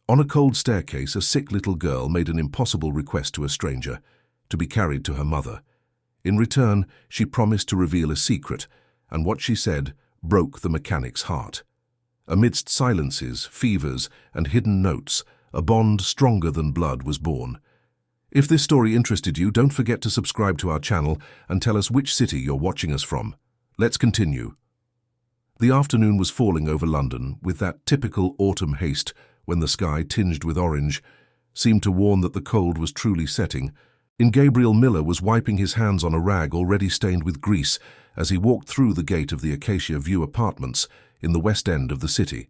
On a cold staircase, a sick little girl made an impossible request to a stranger, to be carried to her mother. In return, she promised to reveal a secret, and what she said broke the mechanic's heart. Amidst silences, fevers, and hidden notes, a bond stronger than blood was born. If this story interested you, don't forget to subscribe to our channel and tell us which city you're watching us from. Let's continue. The afternoon was falling over London with that typical autumn haste when the sky, tinged with orange, seemed to warn that the cold was truly setting. Gabriel Miller was wiping his hands on a rag already stained with grease as he walked through the gate of the Acacia View Apartments in the West End of the city.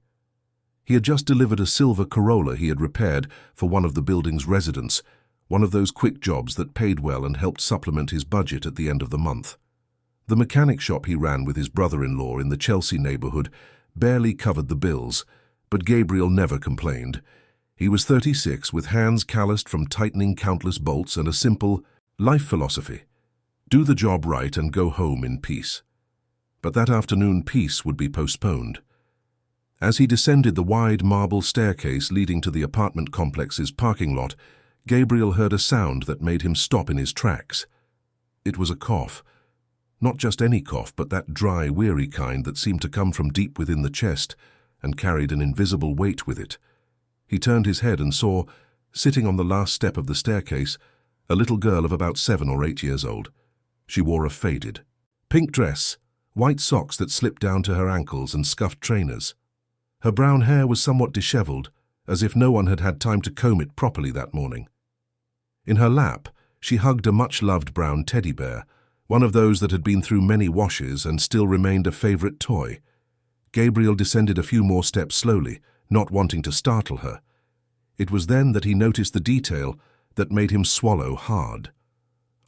He had just delivered a silver Corolla he had repaired for one of the building's residents, one of those quick jobs that paid well and helped supplement his budget at the end of the month. The mechanic shop he ran with his brother-in-law in the Chelsea neighborhood barely covered the bills, but Gabriel never complained. He was 36, with hands calloused from tightening countless bolts and a simple life philosophy: do the job right and go home in peace. But that afternoon, peace would be postponed. As he descended the wide marble staircase leading to the apartment complex's parking lot, Gabriel heard a sound that made him stop in his tracks. It was a cough. Not just any cough, but that dry, weary kind that seemed to come from deep within the chest and carried an invisible weight with it. He turned his head and saw, sitting on the last step of the staircase, a little girl of about 7 or 8 years old. She wore a faded pink dress, white socks that slipped down to her ankles, and scuffed trainers. Her brown hair was somewhat disheveled, as if no one had had time to comb it properly that morning. In her lap, she hugged a much-loved brown teddy bear, one of those that had been through many washes and still remained a favorite toy. Gabriel descended a few more steps slowly, not wanting to startle her. It was then that he noticed the detail that made him swallow hard.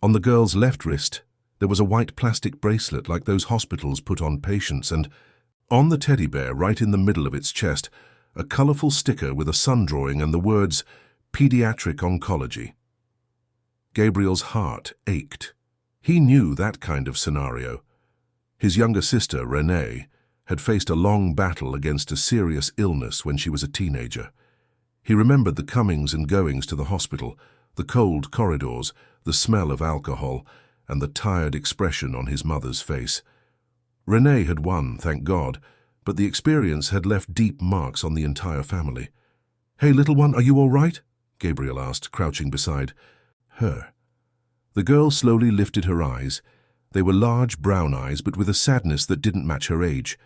On the girl's left wrist, there was a white plastic bracelet like those hospitals put on patients, and on the teddy bear, right in the middle of its chest, a colorful sticker with a sun drawing and the words "Pediatric Oncology." Gabriel's heart ached. He knew that kind of scenario. His younger sister, Renee, had faced a long battle against a serious illness when she was a teenager. He remembered the comings and goings to the hospital, the cold corridors, the smell of alcohol, and the tired expression on his mother's face. Renee had won, thank God, but the experience had left deep marks on the entire family. "Hey, little one, are you all right?" Gabriel asked, crouching beside her. The girl slowly lifted her eyes. They were large brown eyes, but with a sadness that didn't match her age.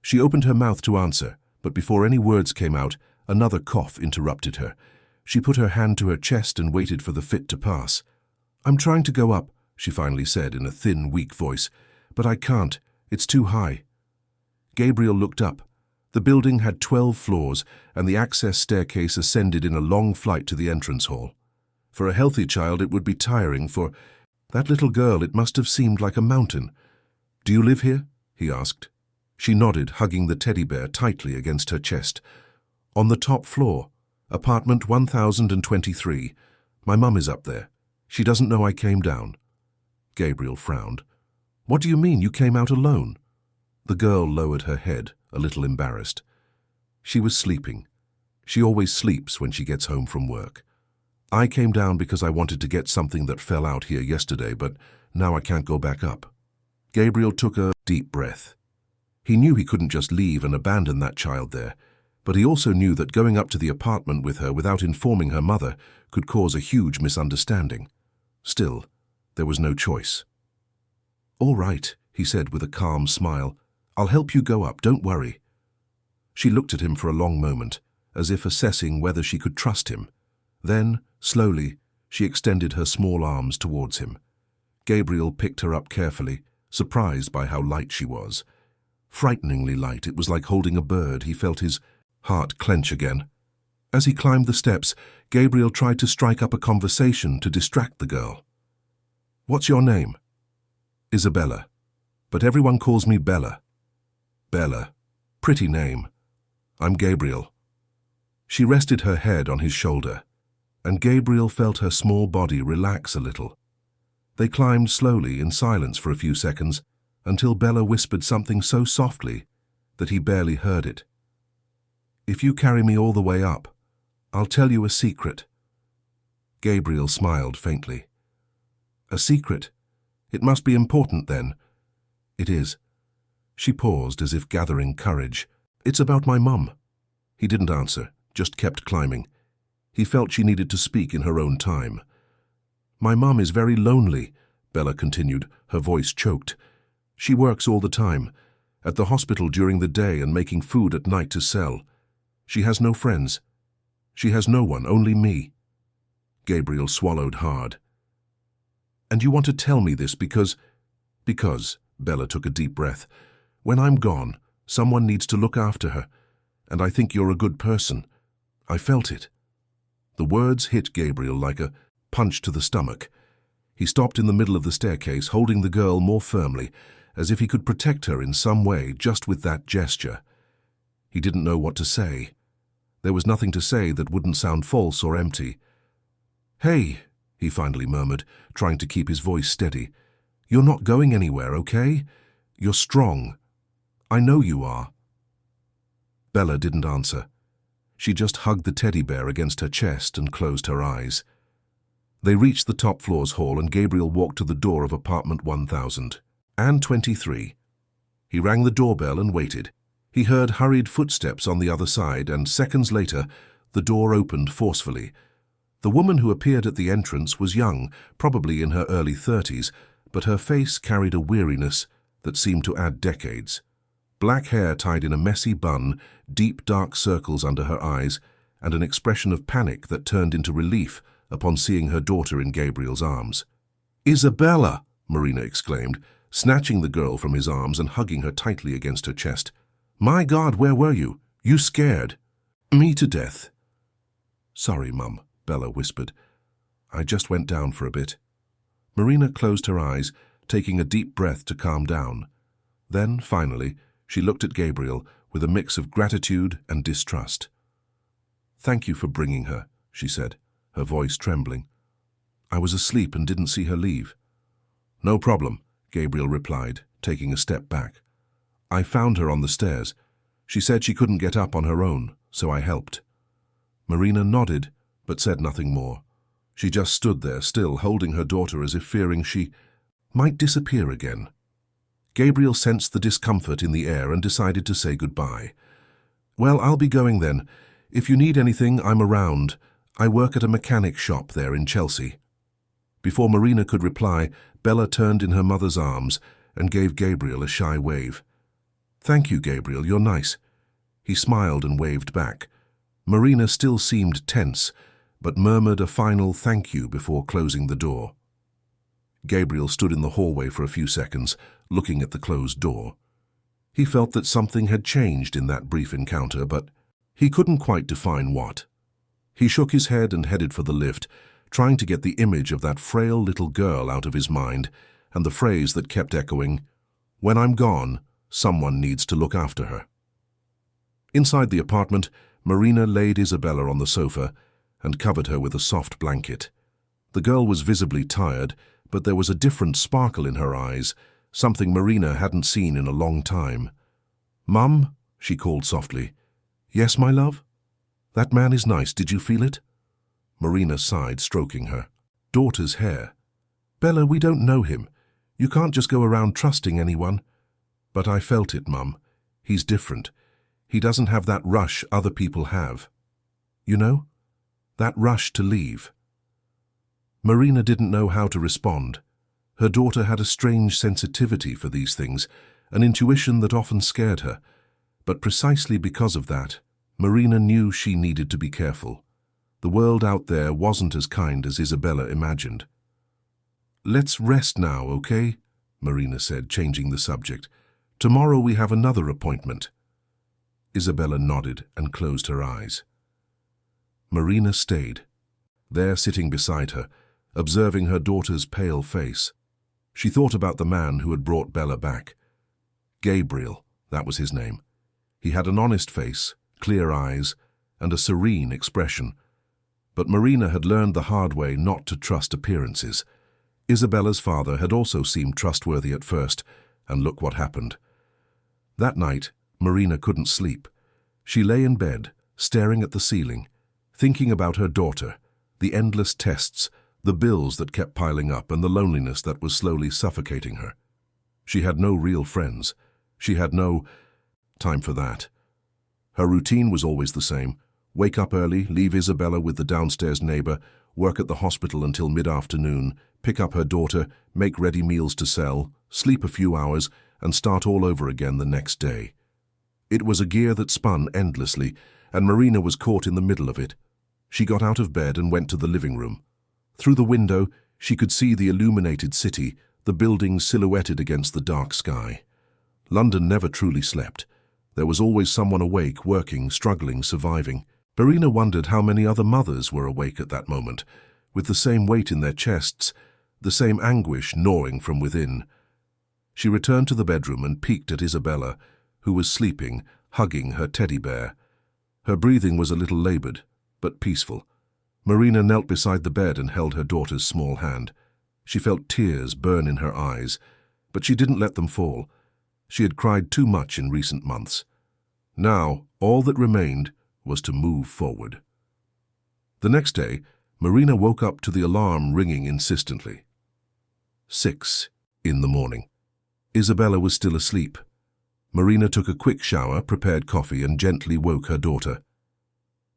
She opened her mouth to answer, but before any words came out, another cough interrupted her. She put her hand to her chest and waited for the fit to pass. "I'm trying to go up," she finally said in a thin, weak voice, "but I can't. It's too high." Gabriel looked up. The building had 12 floors, and the access staircase ascended in a long flight to the entrance hall. For a healthy child, it would be tiring. For that little girl, it must have seemed like a mountain. "Do you live here?" he asked. She nodded, hugging the teddy bear tightly against her chest. "On the top floor, apartment 1023. My mum is up there. She doesn't know I came down." Gabriel frowned. "What do you mean, you came out alone?" The girl lowered her head, a little embarrassed. She was sleeping. She always sleeps when she gets home from work. "I came down because I wanted to get something that fell out here yesterday, but now I can't go back up." Gabriel took a deep breath. He knew he couldn't just leave and abandon that child there, but he also knew that going up to the apartment with her without informing her mother could cause a huge misunderstanding. Still, there was no choice. "All right," he said with a calm smile. "I'll help you go up, don't worry." She looked at him for a long moment, as if assessing whether she could trust him. Then, slowly, she extended her small arms towards him. Gabriel picked her up carefully, surprised by how light she was. Frighteningly light. It was like holding a bird. He felt his heart clench again. As he climbed the steps, Gabriel tried to strike up a conversation to distract the girl. "What's your name?" "Isabella. But everyone calls me Bella." "Bella. Pretty name. I'm Gabriel." She rested her head on his shoulder, and Gabriel felt her small body relax a little. They climbed slowly in silence for a few seconds, until Bella whispered something so softly that he barely heard it. "If you carry me all the way up, I'll tell you a secret. Gabriel smiled faintly. A secret? It must be important then. It is. She paused as if gathering courage. It's about my mum. He didn't answer, just kept climbing. He felt she needed to speak in her own time. My mum is very lonely, Bella continued, her voice choked. She works all the time, at the hospital during the day and making food at night to sell. She has no friends. She has no one, only me. Gabriel swallowed hard. And you want to tell me this because, Bella took a deep breath, when I'm gone, someone needs to look after her, and I think you're a good person. I felt it. The words hit Gabriel like a punch to the stomach. He stopped in the middle of the staircase, holding the girl more firmly, as if he could protect her in some way just with that gesture. He didn't know what to say. There was nothing to say that wouldn't sound false or empty. Hey, he finally murmured, trying to keep his voice steady. You're not going anywhere, okay? You're strong. I know you are. Bella didn't answer. She just hugged the teddy bear against her chest and closed her eyes. They reached the top floor's hall and Gabriel walked to the door of apartment 1000 and 23. He rang the doorbell and waited. He heard hurried footsteps on the other side and seconds later, the door opened forcefully. The woman who appeared at the entrance was young, probably in her early 30s, but her face carried a weariness that seemed to add decades. Black hair tied in a messy bun, deep dark circles under her eyes, and an expression of panic that turned into relief upon seeing her daughter in Gabriel's arms. "Isabella!" Marina exclaimed, snatching the girl from his arms and hugging her tightly against her chest. "My God, where were you? You scared me to death." "Sorry, Mum," Bella whispered. "I just went down for a bit." Marina closed her eyes, taking a deep breath to calm down. Then, finally, she looked at Gabriel with a mix of gratitude and distrust. "Thank you for bringing her," she said, her voice trembling. "I was asleep and didn't see her leave." "No problem," Gabriel replied, taking a step back. "I found her on the stairs. She said she couldn't get up on her own, so I helped." Marina nodded, but said nothing more. She just stood there, still holding her daughter as if fearing she might disappear again. Gabriel sensed the discomfort in the air and decided to say goodbye. "Well, I'll be going then. If you need anything, I'm around. I work at a mechanic shop there in Chelsea." Before Marina could reply, Bella turned in her mother's arms and gave Gabriel a shy wave. "Thank you, Gabriel, you're nice." He smiled and waved back. Marina still seemed tense, but murmured a final thank you before closing the door. Gabriel stood in the hallway for a few seconds, looking at the closed door. He felt that something had changed in that brief encounter, but he couldn't quite define what. He shook his head and headed for the lift, trying to get the image of that frail little girl out of his mind, and the phrase that kept echoing, "When I'm gone, someone needs to look after her." Inside the apartment, Marina laid Isabella on the sofa and covered her with a soft blanket. The girl was visibly tired, but there was a different sparkle in her eyes, something Marina hadn't seen in a long time. "Mum," she called softly. "Yes, my love? That man is nice, did you feel it?" Marina sighed, stroking her daughter's hair. "Bella, we don't know him. You can't just go around trusting anyone." "But I felt it, Mum. He's different. He doesn't have that rush other people have. You know? That rush to leave." Marina didn't know how to respond. Her daughter had a strange sensitivity for these things, an intuition that often scared her. But precisely because of that, Marina knew she needed to be careful. The world out there wasn't as kind as Isabella imagined. "Let's rest now, okay?" Marina said, changing the subject. "Tomorrow we have another appointment." Isabella nodded and closed her eyes. Marina stayed, there sitting beside her, observing her daughter's pale face. She thought about the man who had brought Bella back. Gabriel, that was his name. He had an honest face, clear eyes, and a serene expression. But Marina had learned the hard way not to trust appearances. Isabella's father had also seemed trustworthy at first, and look what happened. That night, Marina couldn't sleep. She lay in bed, staring at the ceiling, thinking about her daughter, the endless tests, the bills that kept piling up, and the loneliness that was slowly suffocating her. She had no real friends. She had no time for that. Her routine was always the same. Wake up early, leave Isabella with the downstairs neighbor, work at the hospital until mid-afternoon, pick up her daughter, make ready meals to sell, sleep a few hours, and start all over again the next day. It was a gear that spun endlessly, and Marina was caught in the middle of it. She got out of bed and went to the living room. Through the window, she could see the illuminated city, the buildings silhouetted against the dark sky. London never truly slept. There was always someone awake, working, struggling, surviving. Marina wondered how many other mothers were awake at that moment, with the same weight in their chests, the same anguish gnawing from within. She returned to the bedroom and peeked at Isabella, who was sleeping, hugging her teddy bear. Her breathing was a little labored, but peaceful. Marina knelt beside the bed and held her daughter's small hand. She felt tears burn in her eyes, but she didn't let them fall. She had cried too much in recent months. Now, all that remained was to move forward. The next day, Marina woke up to the alarm ringing insistently. 6 in the morning. Isabella was still asleep. Marina took a quick shower, prepared coffee, and gently woke her daughter.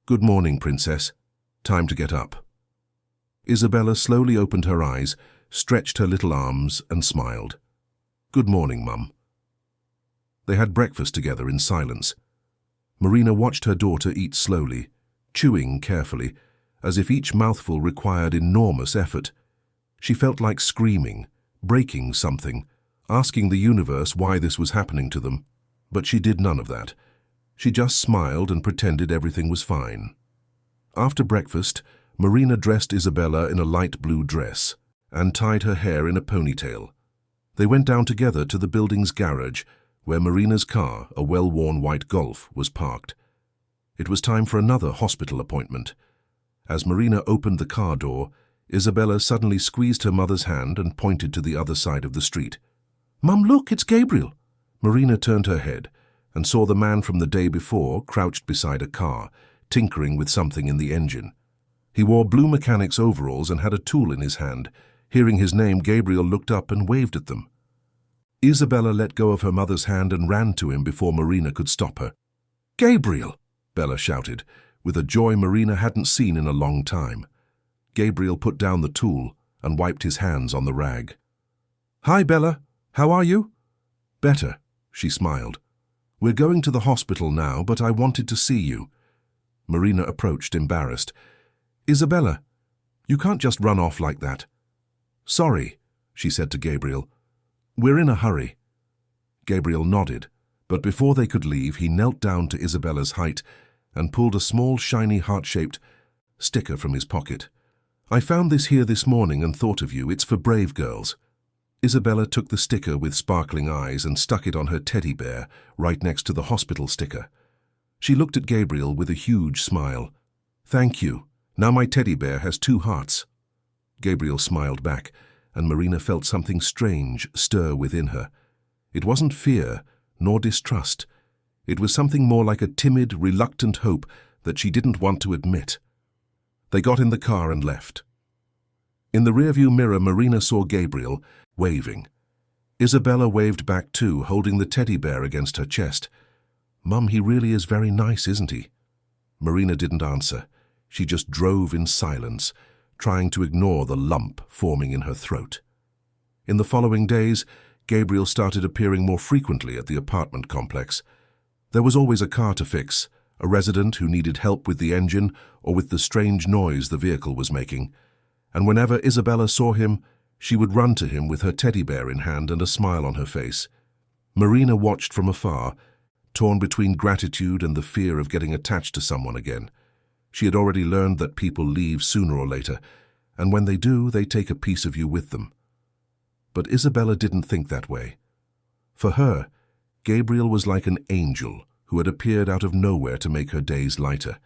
"Good morning, Princess. Time to get up." Isabella slowly opened her eyes, stretched her little arms, and smiled. "Good morning, Mum." They had breakfast together in silence. Marina watched her daughter eat slowly, chewing carefully, as if each mouthful required enormous effort. She felt like screaming, breaking something, asking the universe why this was happening to them. But she did none of that. She just smiled and pretended everything was fine. After breakfast, Marina dressed Isabella in a light blue dress and tied her hair in a ponytail. They went down together to the building's garage, where Marina's car, a well-worn white Golf, was parked. It was time for another hospital appointment. As Marina opened the car door, Isabella suddenly squeezed her mother's hand and pointed to the other side of the street. "Mum, look, it's Gabriel." Marina turned her head and saw the man from the day before crouched beside a car, tinkering with something in the engine. He wore blue mechanic's overalls and had a tool in his hand. Hearing his name, Gabriel looked up and waved at them. Isabella let go of her mother's hand and ran to him before Marina could stop her. "Gabriel!" Bella shouted, with a joy Marina hadn't seen in a long time. Gabriel put down the tool and wiped his hands on the rag. "Hi, Bella. How are you?" "Better," she smiled. "We're going to the hospital now, but I wanted to see you." Marina approached, embarrassed. "Isabella, you can't just run off like that." "Sorry," she said to Gabriel. "We're in a hurry." Gabriel nodded, but before they could leave, he knelt down to Isabella's height and pulled a small, shiny, heart-shaped sticker from his pocket. "I found this here this morning and thought of you. It's for brave girls." Isabella took the sticker with sparkling eyes and stuck it on her teddy bear, right next to the hospital sticker. She looked at Gabriel with a huge smile. "Thank you. Now my teddy bear has 2 hearts." Gabriel smiled back, and Marina felt something strange stir within her. It wasn't fear, nor distrust. It was something more like a timid, reluctant hope that she didn't want to admit. They got in the car and left. In the rearview mirror, Marina saw Gabriel, waving. Isabella waved back too, holding the teddy bear against her chest. "Mum, he really is very nice, isn't he?" Marina didn't answer. She just drove in silence, trying to ignore the lump forming in her throat. In the following days, Gabriel started appearing more frequently at the apartment complex. There was always a car to fix, a resident who needed help with the engine or with the strange noise the vehicle was making. And whenever Isabella saw him, she would run to him with her teddy bear in hand and a smile on her face. Marina watched from afar, torn between gratitude and the fear of getting attached to someone again. She had already learned that people leave sooner or later, and when they do, they take a piece of you with them. But Isabella didn't think that way. For her, Gabriel was like an angel who had appeared out of nowhere to make her days lighter.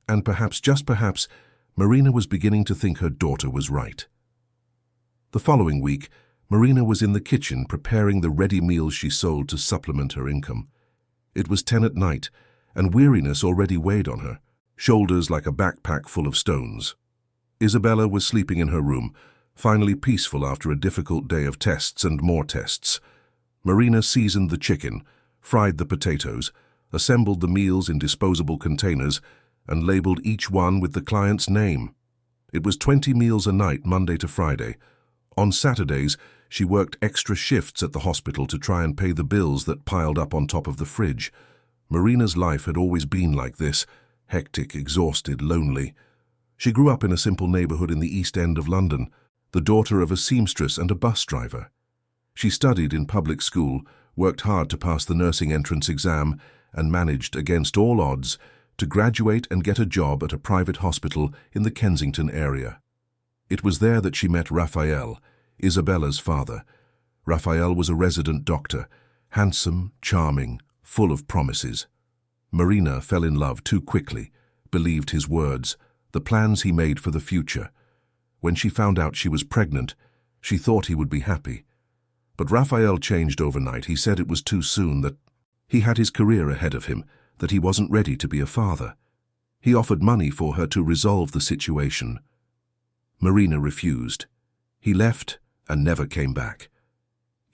And perhaps, just perhaps, Marina was beginning to think her daughter was right. The following week, Marina was in the kitchen preparing the ready meals she sold to supplement her income. It was 10 at night, and weariness already weighed on her. shoulders like a backpack full of stones. Isabella was sleeping in her room, finally peaceful after a difficult day of tests and more tests. Marina seasoned the chicken, fried the potatoes, assembled the meals in disposable containers, and labeled each one with the client's name. It was 20 meals a night, Monday to Friday. On Saturdays, she worked extra shifts at the hospital to try and pay the bills that piled up on top of the fridge. Marina's life had always been like this, hectic, exhausted, lonely. She grew up in a simple neighborhood in the East End of London, the daughter of a seamstress and a bus driver. She studied in public school, worked hard to pass the nursing entrance exam, and managed, against all odds, to graduate and get a job at a private hospital in the Kensington area. It was there that she met Raphael, Isabella's father. Raphael was a resident doctor, handsome, charming, full of promises. Marina fell in love too quickly, believed his words, the plans he made for the future. When she found out she was pregnant, she thought he would be happy. But Raphael changed overnight. He said it was too soon, that he had his career ahead of him, that he wasn't ready to be a father. He offered money for her to resolve the situation. Marina refused. He left and never came back.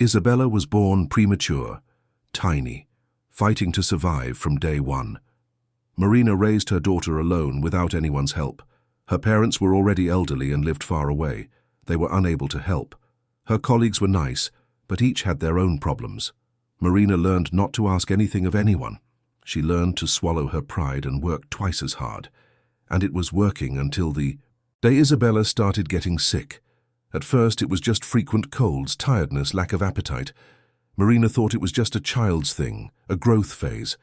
Isabella was born premature, tiny, fighting to survive from day one. Marina raised her daughter alone without anyone's help. Her parents were already elderly and lived far away. They were unable to help. Her colleagues were nice, but each had their own problems. Marina learned not to ask anything of anyone. She learned to swallow her pride and work twice as hard. And it was working until the day Isabella started getting sick. At first it was just frequent colds, tiredness, lack of appetite. Marina thought it was just a child's thing, a growth phase.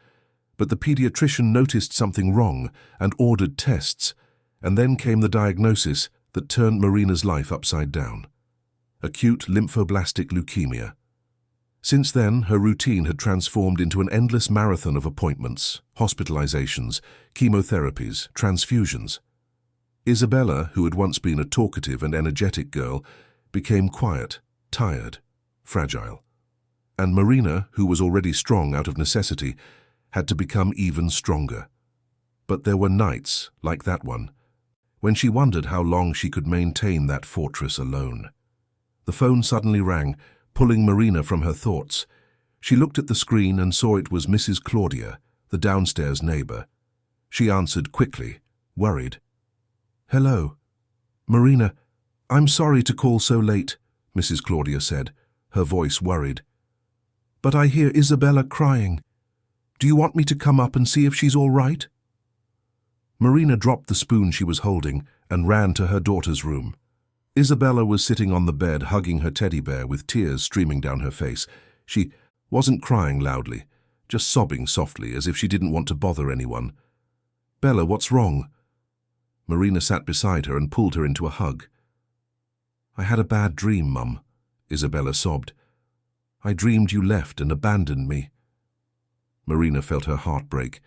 But the pediatrician noticed something wrong and ordered tests. And then came the diagnosis that turned Marina's life upside down. Acute lymphoblastic leukemia. Since then, her routine had transformed into an endless marathon of appointments, hospitalizations, chemotherapies, transfusions. Isabella, who had once been a talkative and energetic girl, became quiet, tired, fragile. And Marina, who was already strong out of necessity, had to become even stronger. But there were nights, like that one, when she wondered how long she could maintain that fortress alone. The phone suddenly rang, pulling Marina from her thoughts. She looked at the screen and saw it was Mrs. Claudia, the downstairs neighbor. She answered quickly, worried. "Hello. Marina, I'm sorry to call so late," Mrs. Claudia said, her voice worried. "But I hear Isabella crying. Do you want me to come up and see if she's all right?" Marina dropped the spoon she was holding and ran to her daughter's room. Isabella was sitting on the bed hugging her teddy bear with tears streaming down her face. She wasn't crying loudly, just sobbing softly as if she didn't want to bother anyone. "Bella, what's wrong?" Marina sat beside her and pulled her into a hug. "I had a bad dream, Mum," Isabella sobbed. "I dreamed you left and abandoned me." Marina felt her heart break.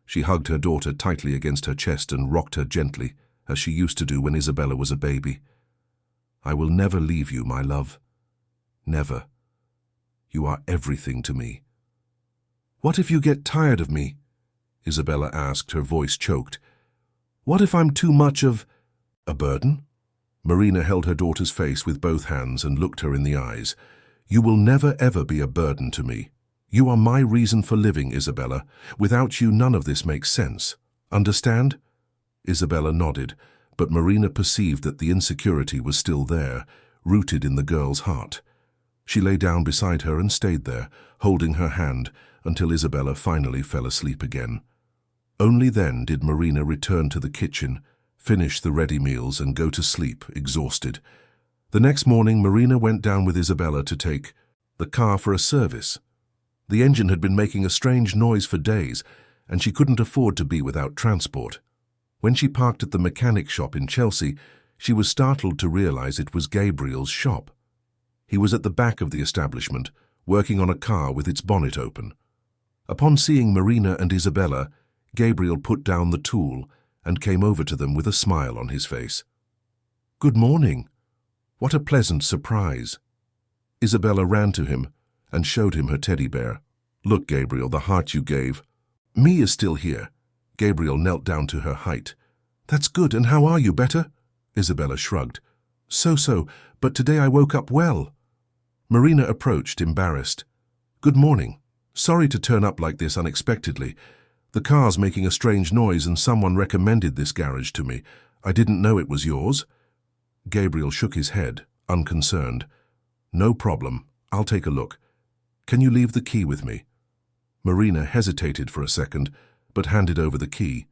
She hugged her daughter tightly against her chest and rocked her gently, as she used to do when Isabella was a baby. "I will never leave you, my love. Never. You are everything to me." "What if you get tired of me?" Isabella asked, her voice choked. "What if I'm too much of a burden?" Marina held her daughter's face with both hands and looked her in the eyes. "You will never ever be a burden to me. You are my reason for living, Isabella. Without you, none of this makes sense. Understand?" Isabella nodded, but Marina perceived that the insecurity was still there, rooted in the girl's heart. She lay down beside her and stayed there, holding her hand, until Isabella finally fell asleep again. Only then did Marina return to the kitchen, finish the ready meals, and go to sleep, exhausted. The next morning, Marina went down with Isabella to take the car for a service. The engine had been making a strange noise for days, and she couldn't afford to be without transport. When she parked at the mechanic shop in Chelsea, she was startled to realize it was Gabriel's shop. He was at the back of the establishment, working on a car with its bonnet open. Upon seeing Marina and Isabella, Gabriel put down the tool and came over to them with a smile on his face. "Good morning. What a pleasant surprise." Isabella ran to him and showed him her teddy bear. "Look, Gabriel, the heart you gave. Me is still here." Gabriel knelt down to her height. "That's good, and how are you, better?" Isabella shrugged. So, but today I woke up well." Marina approached, embarrassed. "Good morning. Sorry to turn up like this unexpectedly. The car's making a strange noise and someone recommended this garage to me. I didn't know it was yours." Gabriel shook his head, unconcerned. "No problem. I'll take a look. Can you leave the key with me?" Marina hesitated for a second, but handed over the key.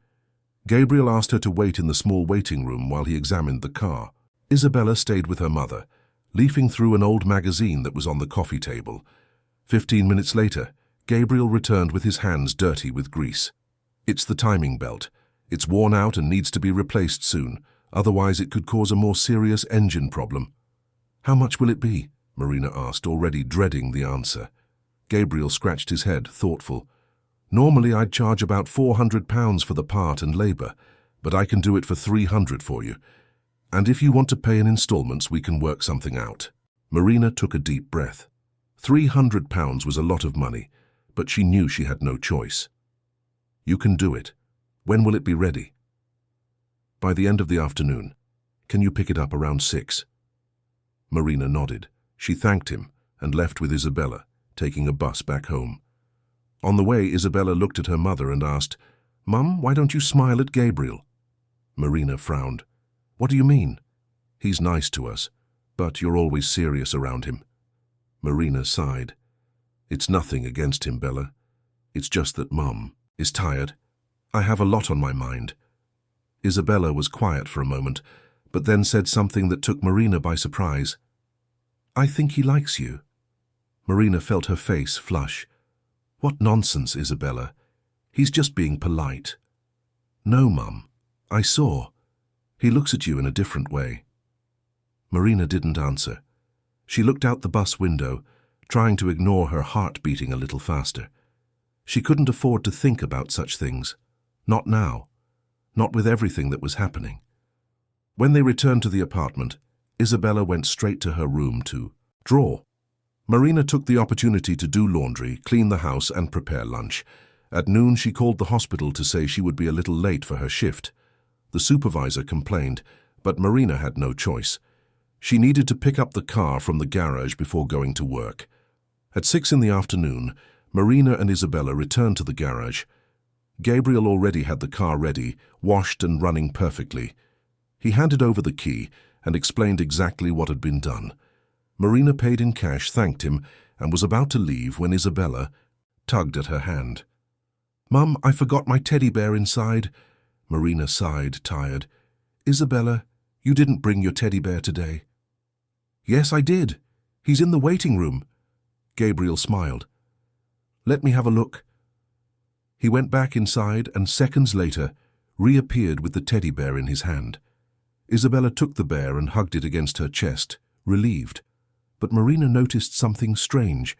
Gabriel asked her to wait in the small waiting room while he examined the car. Isabella stayed with her mother, leafing through an old magazine that was on the coffee table. 15 minutes later, Gabriel returned with his hands dirty with grease. "It's the timing belt. It's worn out and needs to be replaced soon, otherwise it could cause a more serious engine problem." "How much will it be?" Marina asked, already dreading the answer. Gabriel scratched his head, thoughtful. "Normally I'd charge about £400 for the part and labour, but I can do it for £300 for you. And if you want to pay in installments, we can work something out." Marina took a deep breath. £300 was a lot of money, but she knew she had no choice. "You can do it. When will it be ready?" "By the end of the afternoon. Can you pick it up around 6? Marina nodded. She thanked him and left with Isabella, taking a bus back home. On the way, Isabella looked at her mother and asked, "Mum, why don't you smile at Gabriel?" Marina frowned. "What do you mean?" "He's nice to us, but you're always serious around him." Marina sighed. "It's nothing against him, Bella. It's just that Mum is tired. I have a lot on my mind." Isabella was quiet for a moment, but then said something that took Marina by surprise. "I think he likes you." Marina felt her face flush. "What nonsense, Isabella. He's just being polite." "No, Mum. I saw. He looks at you in a different way." Marina didn't answer. She looked out the bus window, trying to ignore her heart beating a little faster. She couldn't afford to think about such things. Not now. Not with everything that was happening. When they returned to the apartment, Isabella went straight to her room to draw. Marina took the opportunity to do laundry, clean the house, and prepare lunch. At noon, she called the hospital to say she would be a little late for her shift. The supervisor complained, but Marina had no choice. She needed to pick up the car from the garage before going to work. At 6 in the afternoon, Marina and Isabella returned to the garage. Gabriel already had the car ready, washed and running perfectly. He handed over the key and explained exactly what had been done. Marina paid in cash, thanked him, and was about to leave when Isabella tugged at her hand. "Mum, I forgot my teddy bear inside." Marina sighed, tired. "Isabella, you didn't bring your teddy bear today." "Yes, I did. He's in the waiting room." Gabriel smiled. "Let me have a look." He went back inside and seconds later reappeared with the teddy bear in his hand. Isabella took the bear and hugged it against her chest, relieved. But Marina noticed something strange.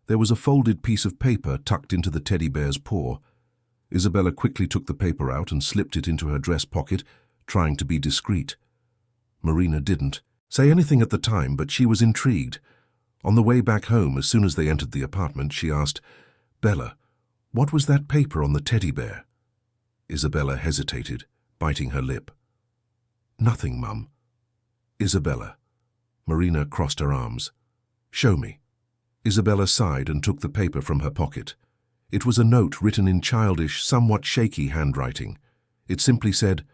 There was a folded piece of paper tucked into the teddy bear's paw. Isabella quickly took the paper out and slipped it into her dress pocket, trying to be discreet. Marina didn't say anything at the time, but she was intrigued. On the way back home, as soon as they entered the apartment, she asked, "Bella, what was that paper on the teddy bear?" Isabella hesitated, biting her lip. "Nothing, Mum." "Isabella." Marina crossed her arms. "Show me." Isabella sighed and took the paper from her pocket. It was a note written in childish, somewhat shaky handwriting. It simply said,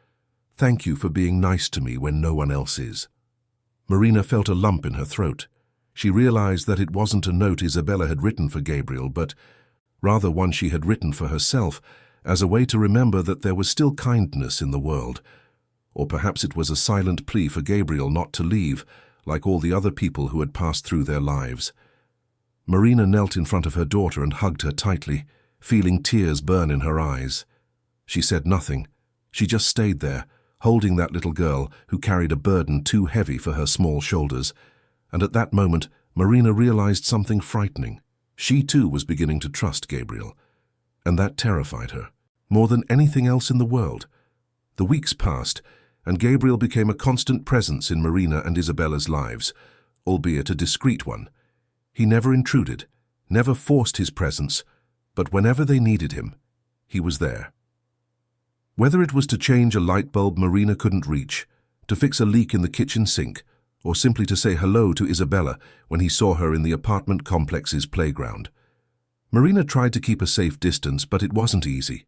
"Thank you for being nice to me when no one else is." Marina felt a lump in her throat. She realized that it wasn't a note Isabella had written for Gabriel, but rather one she had written for herself, as a way to remember that there was still kindness in the world. Or perhaps it was a silent plea for Gabriel not to leave, like all the other people who had passed through their lives. Marina knelt in front of her daughter and hugged her tightly, feeling tears burn in her eyes. She said nothing. She just stayed there, holding that little girl who carried a burden too heavy for her small shoulders. And at that moment, Marina realized something frightening. She too was beginning to trust Gabriel. And that terrified her, more than anything else in the world. The weeks passed, and Gabriel became a constant presence in Marina and Isabella's lives, albeit a discreet one. He never intruded, never forced his presence, but whenever they needed him, he was there. Whether it was to change a light bulb Marina couldn't reach, to fix a leak in the kitchen sink, or simply to say hello to Isabella when he saw her in the apartment complex's playground. Marina tried to keep a safe distance, but it wasn't easy.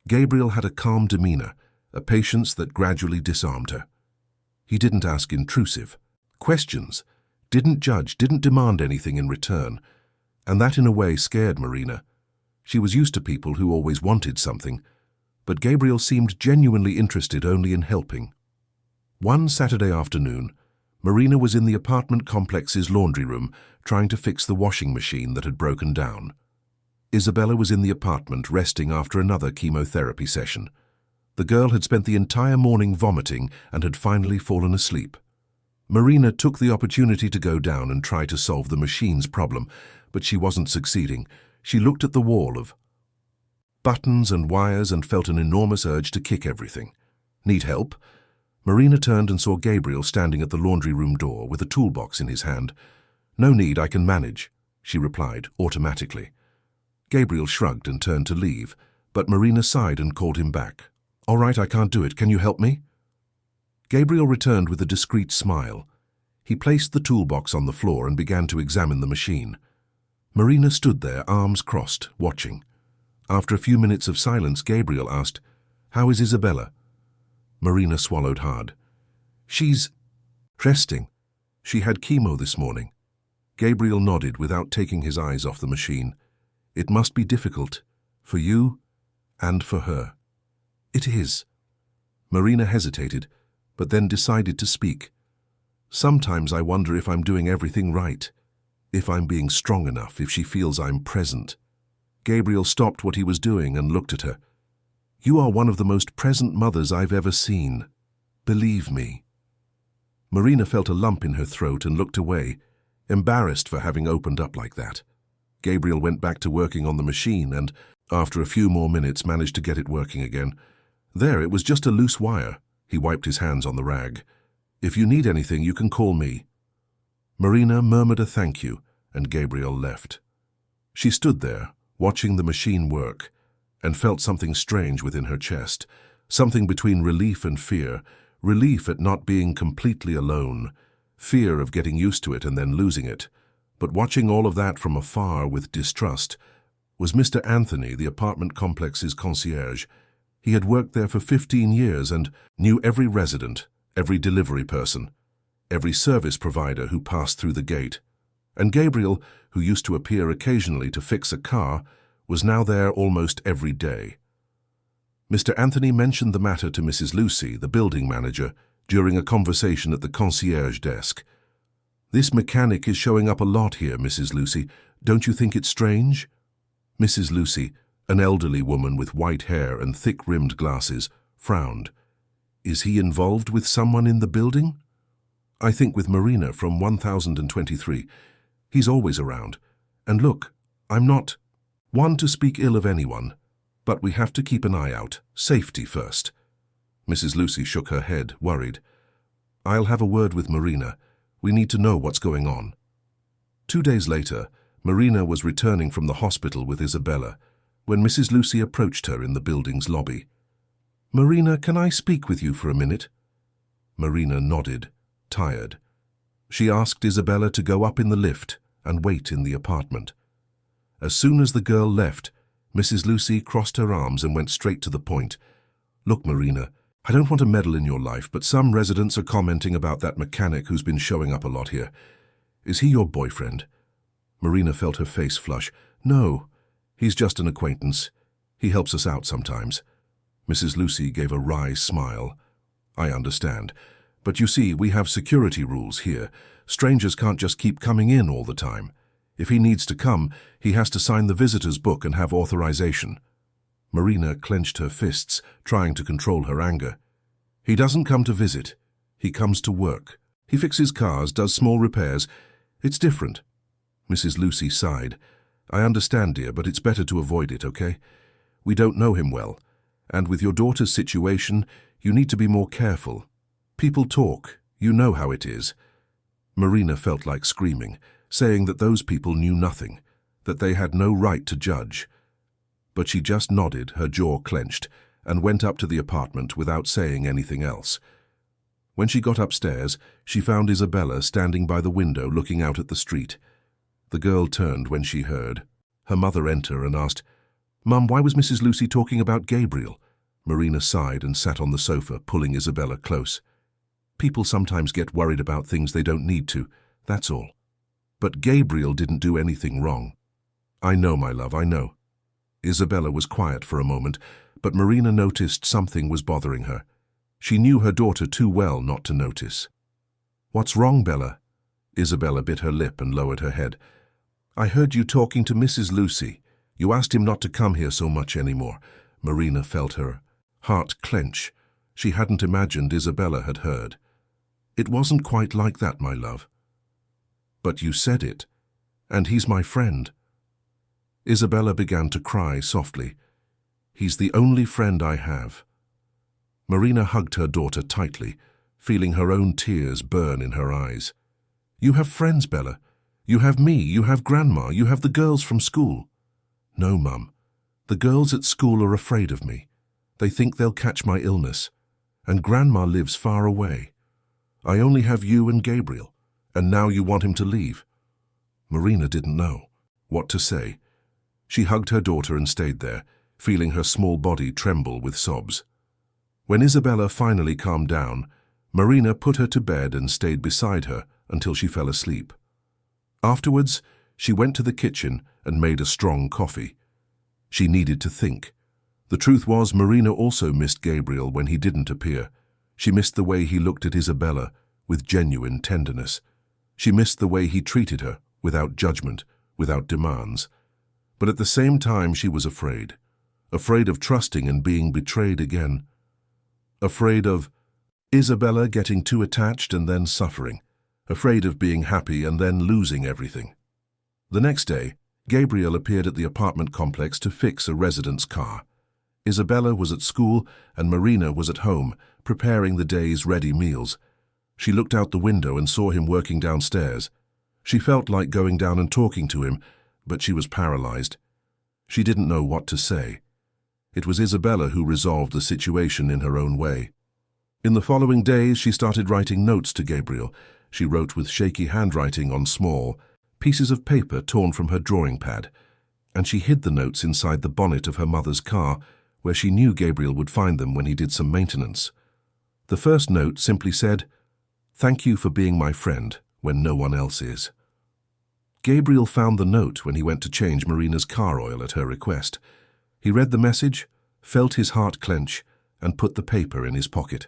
Gabriel had a calm demeanor, a patience that gradually disarmed her. He didn't ask intrusive questions, didn't judge, didn't demand anything in return, and that in a way scared Marina. She was used to people who always wanted something, but Gabriel seemed genuinely interested only in helping. One Saturday afternoon, Marina was in the apartment complex's laundry room trying to fix the washing machine that had broken down. Isabella was in the apartment resting after another chemotherapy session. The girl had spent the entire morning vomiting and had finally fallen asleep. Marina took the opportunity to go down and try to solve the machine's problem, but she wasn't succeeding. She looked at the wall of buttons and wires and felt an enormous urge to kick everything. Need help? Marina turned and saw Gabriel standing at the laundry room door with a toolbox in his hand. No need, I can manage, she replied automatically. Gabriel shrugged and turned to leave, but Marina sighed and called him back. All right, I can't do it. Can you help me? Gabriel returned with a discreet smile. He placed the toolbox on the floor and began to examine the machine. Marina stood there, arms crossed, watching. After a few minutes of silence, Gabriel asked, How is Isabella? Marina swallowed hard. She's resting. She had chemo this morning. Gabriel nodded without taking his eyes off the machine. It must be difficult, for you and for her. It is. Marina hesitated, but then decided to speak. Sometimes I wonder if I'm doing everything right, if I'm being strong enough, if she feels I'm present. Gabriel stopped what he was doing and looked at her. You are one of the most present mothers I've ever seen. Believe me. Marina felt a lump in her throat and looked away, embarrassed for having opened up like that. Gabriel went back to working on the machine and, after a few more minutes, managed to get it working again. There, it was just a loose wire. He wiped his hands on the rag. If you need anything, you can call me. Marina murmured a thank you, and Gabriel left. She stood there, watching the machine work, and felt something strange within her chest, something between relief and fear, relief at not being completely alone, fear of getting used to it and then losing it. But watching all of that from afar with distrust was Mr. Anthony, the apartment complex's concierge. He had worked there for 15 years and knew every resident, every delivery person, every service provider who passed through the gate. And Gabriel, who used to appear occasionally to fix a car, was now there almost every day. Mr. Anthony mentioned the matter to Mrs. Lucy, the building manager, during a conversation at the concierge desk. This mechanic is showing up a lot here, Mrs. Lucy. Don't you think it's strange? Mrs. Lucy, an elderly woman with white hair and thick-rimmed glasses, frowned. Is he involved with someone in the building? I think with Marina from 1023. He's always around. And look, I'm not one to speak ill of anyone, but we have to keep an eye out. Safety first. Mrs. Lucy shook her head, worried. I'll have a word with Marina. We need to know what's going on. 2 days later, Marina was returning from the hospital with Isabella when Mrs. Lucy approached her in the building's lobby. Marina, can I speak with you for a minute? Marina nodded, tired. She asked Isabella to go up in the lift and wait in the apartment. As soon as the girl left, Mrs. Lucy crossed her arms and went straight to the point. Look, Marina, I don't want to meddle in your life, but some residents are commenting about that mechanic who's been showing up a lot here. Is he your boyfriend? Marina felt her face flush. No, he's just an acquaintance. He helps us out sometimes. Mrs. Lucy gave a wry smile. I understand. But you see, we have security rules here. Strangers can't just keep coming in all the time. If he needs to come, he has to sign the visitor's book and have authorization. Marina clenched her fists, trying to control her anger. He doesn't come to visit. He comes to work. He fixes cars, does small repairs. It's different. Mrs. Lucy sighed. I understand, dear, but it's better to avoid it, okay? We don't know him well. And with your daughter's situation, you need to be more careful. People talk. You know how it is. Marina felt like screaming, saying that those people knew nothing, that they had no right to judge. But she just nodded, her jaw clenched, and went up to the apartment without saying anything else. When she got upstairs, she found Isabella standing by the window looking out at the street. The girl turned when she heard her mother enter and asked, "Mum, why was Mrs. Lucy talking about Gabriel?" Marina sighed and sat on the sofa, pulling Isabella close. "People sometimes get worried about things they don't need to, that's all. But Gabriel didn't do anything wrong." "I know, my love, I know." Isabella was quiet for a moment, but Marina noticed something was bothering her. She knew her daughter too well not to notice. "What's wrong, Bella?" Isabella bit her lip and lowered her head. "I heard you talking to Mrs. Lucy. You asked him not to come here so much anymore." Marina felt her heart clench. She hadn't imagined Isabella had heard. "It wasn't quite like that, my love." "But you said it, and he's my friend." Isabella began to cry softly. "He's the only friend I have." Marina hugged her daughter tightly, feeling her own tears burn in her eyes. "You have friends, Bella. You have me, you have Grandma, you have the girls from school." "No, Mum. The girls at school are afraid of me. They think they'll catch my illness. And Grandma lives far away. I only have you and Gabriel, and now you want him to leave." Marina didn't know what to say. She hugged her daughter and stayed there, feeling her small body tremble with sobs. When Isabella finally calmed down, Marina put her to bed and stayed beside her until she fell asleep. Afterwards, she went to the kitchen and made a strong coffee. She needed to think. The truth was, Marina also missed Gabriel when he didn't appear. She missed the way he looked at Isabella with genuine tenderness. She missed the way he treated her, without judgment, without demands. But at the same time, she was afraid. Afraid of trusting and being betrayed again. Afraid of Isabella getting too attached and then suffering. Afraid of being happy and then losing everything. The next day, Gabriel appeared at the apartment complex to fix a resident's car. Isabella was at school and Marina was at home, preparing the day's ready meals. She looked out the window and saw him working downstairs. She felt like going down and talking to him, but she was paralyzed. She didn't know what to say. It was Isabella who resolved the situation in her own way. In the following days, she started writing notes to Gabriel. She wrote with shaky handwriting on small pieces of paper torn from her drawing pad, and she hid the notes inside the bonnet of her mother's car, where she knew Gabriel would find them when he did some maintenance. The first note simply said, "Thank you for being my friend when no one else is." Gabriel found the note when he went to change Marina's car oil at her request. He read the message, felt his heart clench, and put the paper in his pocket.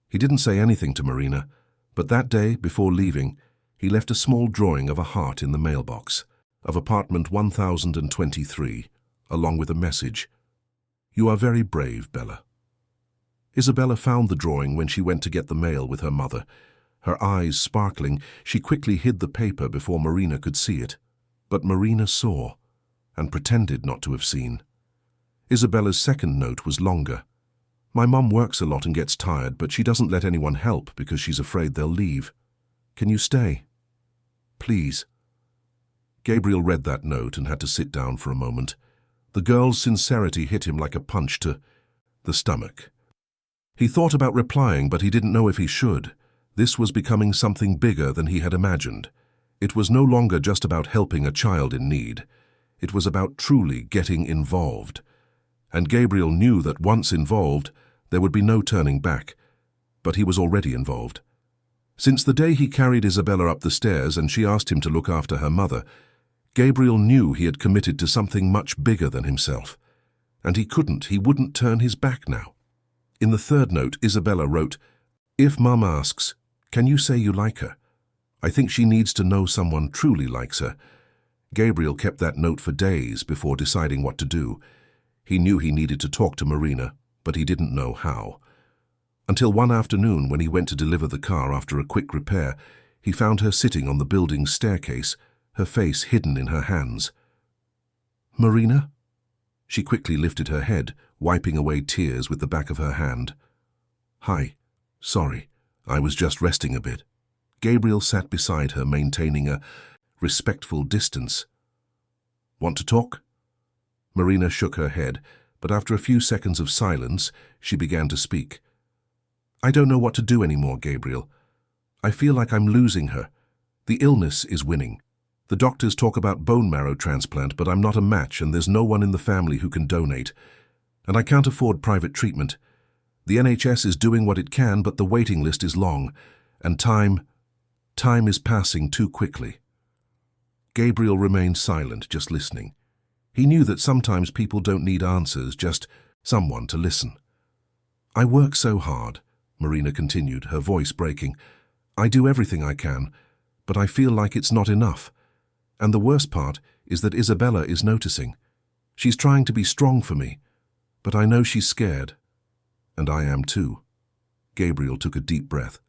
He didn't say anything to Marina, but that day, before leaving, he left a small drawing of a heart in the mailbox of apartment 1023, along with a message, "You are very brave, Bella." Isabella found the drawing when she went to get the mail with her mother. Her eyes sparkling, she quickly hid the paper before Marina could see it. But Marina saw, and pretended not to have seen. Isabella's second note was longer. "My mum works a lot and gets tired, but she doesn't let anyone help because she's afraid they'll leave. Can you stay? Please." Gabriel read that note and had to sit down for a moment. The girl's sincerity hit him like a punch to the stomach. He thought about replying, but he didn't know if he should. This was becoming something bigger than he had imagined. It was no longer just about helping a child in need. It was about truly getting involved. And Gabriel knew that once involved, there would be no turning back. But he was already involved. Since the day he carried Isabella up the stairs and she asked him to look after her mother, Gabriel knew he had committed to something much bigger than himself. And he wouldn't turn his back now. In the third note, Isabella wrote, "If Mum asks, can you say you like her? I think she needs to know someone truly likes her." Gabriel kept that note for days before deciding what to do. He knew he needed to talk to Marina, but he didn't know how. Until one afternoon, when he went to deliver the car after a quick repair, he found her sitting on the building's staircase, her face hidden in her hands. "Marina?" She quickly lifted her head, wiping away tears with the back of her hand. "Hi. Sorry. I was just resting a bit." Gabriel sat beside her, maintaining a respectful distance. "Want to talk?" Marina shook her head, but after a few seconds of silence, she began to speak. "I don't know what to do anymore, Gabriel. I feel like I'm losing her. The illness is winning. The doctors talk about bone marrow transplant, but I'm not a match and there's no one in the family who can donate. And I can't afford private treatment. The NHS is doing what it can, but the waiting list is long, and time is passing too quickly." Gabriel remained silent, just listening. He knew that sometimes people don't need answers, just someone to listen. "I work so hard," Marina continued, her voice breaking. "I do everything I can, but I feel like it's not enough. And the worst part is that Isabella is noticing. She's trying to be strong for me, but I know she's scared. And I am too." Gabriel took a deep breath.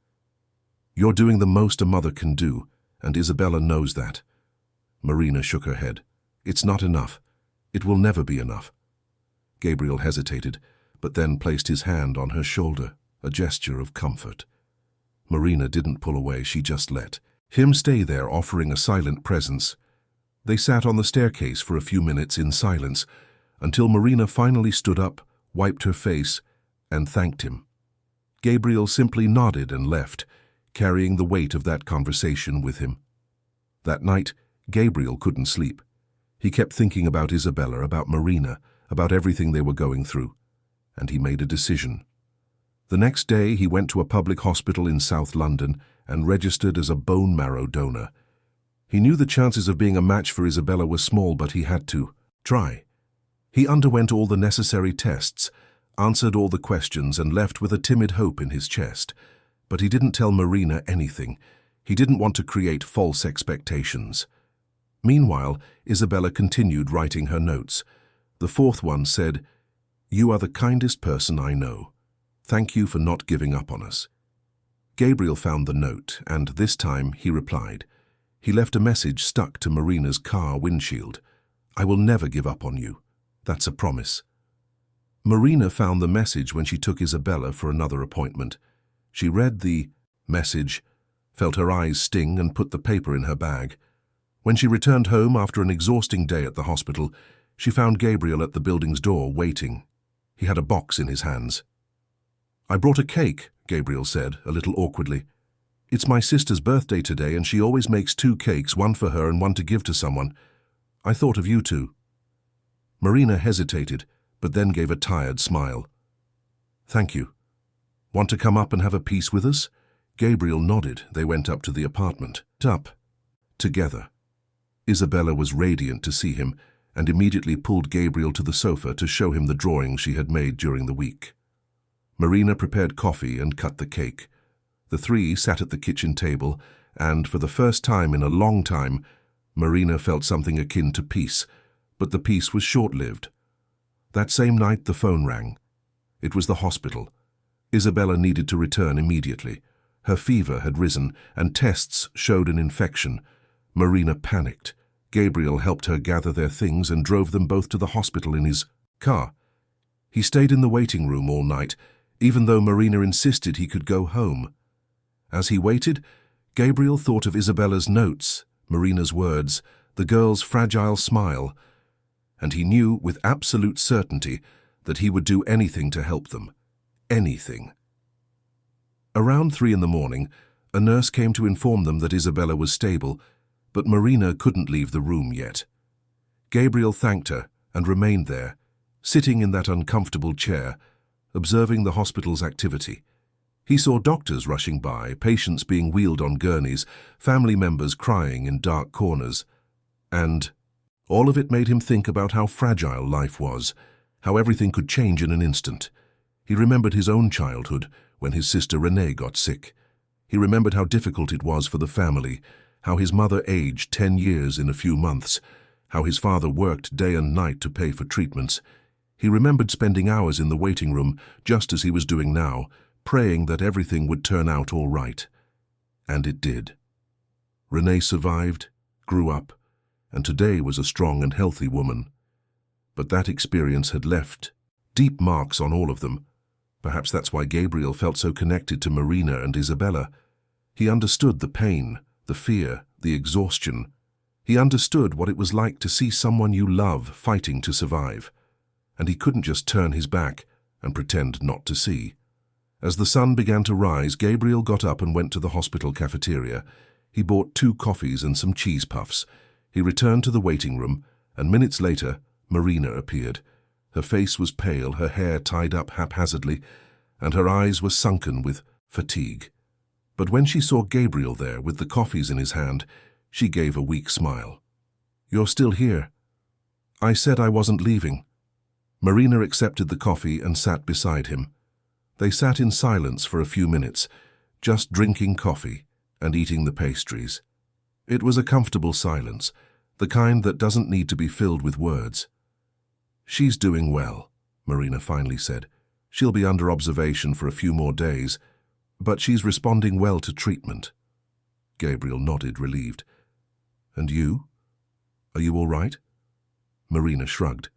"You're doing the most a mother can do, and Isabella knows that." Marina shook her head. "It's not enough. It will never be enough." Gabriel hesitated, but then placed his hand on her shoulder, a gesture of comfort. Marina didn't pull away, she just let him stay there, offering a silent presence. They sat on the staircase for a few minutes in silence, until Marina finally stood up, wiped her face, and thanked him. Gabriel simply nodded and left, carrying the weight of that conversation with him. That night, Gabriel couldn't sleep. He kept thinking about Isabella, about Marina, about everything they were going through, and he made a decision. The next day, he went to a public hospital in South London and registered as a bone marrow donor. He knew the chances of being a match for Isabella were small, but he had to try. He underwent all the necessary tests, answered all the questions, and left with a timid hope in his chest. But he didn't tell Marina anything. He didn't want to create false expectations. Meanwhile, Isabella continued writing her notes. The fourth one said, "You are the kindest person I know. Thank you for not giving up on us." Gabriel found the note, and this time he replied. He left a message stuck to Marina's car windshield. "I will never give up on you. That's a promise." Marina found the message when she took Isabella for another appointment. She read the message, felt her eyes sting, and put the paper in her bag. When she returned home after an exhausting day at the hospital, she found Gabriel at the building's door waiting. He had a box in his hands. "I brought a cake," Gabriel said, a little awkwardly. "It's my sister's birthday today, and she always makes 2 cakes, one for her and one to give to someone. I thought of you two." Marina hesitated, but then gave a tired smile. "Thank you. Want to come up and have a piece with us?" Gabriel nodded. They went up to the apartment. Together. Isabella was radiant to see him, and immediately pulled Gabriel to the sofa to show him the drawings she had made during the week. Marina prepared coffee and cut the cake. The three sat at the kitchen table, and for the first time in a long time, Marina felt something akin to peace, but the peace was short-lived. That same night the phone rang. It was the hospital. Isabella needed to return immediately. Her fever had risen, and tests showed an infection. Marina panicked. Gabriel helped her gather their things and drove them both to the hospital in his car. He stayed in the waiting room all night, even though Marina insisted he could go home. As he waited, Gabriel thought of Isabella's notes, Marina's words, the girl's fragile smile, and he knew with absolute certainty that he would do anything to help them. Anything. Around 3 in the morning, a nurse came to inform them that Isabella was stable, but Marina couldn't leave the room yet. Gabriel thanked her and remained there, sitting in that uncomfortable chair, observing the hospital's activity. He saw doctors rushing by, patients being wheeled on gurneys, family members crying in dark corners, and all of it made him think about how fragile life was, how everything could change in an instant. He remembered his own childhood, when his sister Renee got sick. He remembered how difficult it was for the family, how his mother aged 10 years in a few months, how his father worked day and night to pay for treatments. He remembered spending hours in the waiting room, just as he was doing now, praying that everything would turn out all right. And it did. Renee survived, grew up, and today was a strong and healthy woman. But that experience had left deep marks on all of them. Perhaps that's why Gabriel felt so connected to Marina and Isabella. He understood the pain, the fear, the exhaustion. He understood what it was like to see someone you love fighting to survive. and he couldn't just turn his back and pretend not to see. As the sun began to rise, Gabriel got up and went to the hospital cafeteria. He bought 2 coffees and some cheese puffs. He returned to the waiting room, and minutes later, Marina appeared. Her face was pale, her hair tied up haphazardly, and her eyes were sunken with fatigue. But when she saw Gabriel there with the coffees in his hand, she gave a weak smile. "You're still here." "I said I wasn't leaving." Marina accepted the coffee and sat beside him. They sat in silence for a few minutes, just drinking coffee and eating the pastries. It was a comfortable silence, the kind that doesn't need to be filled with words. "She's doing well," Marina finally said. "She'll be under observation for a few more days, but she's responding well to treatment." Gabriel nodded, relieved. "And you? Are you all right?" Marina shrugged.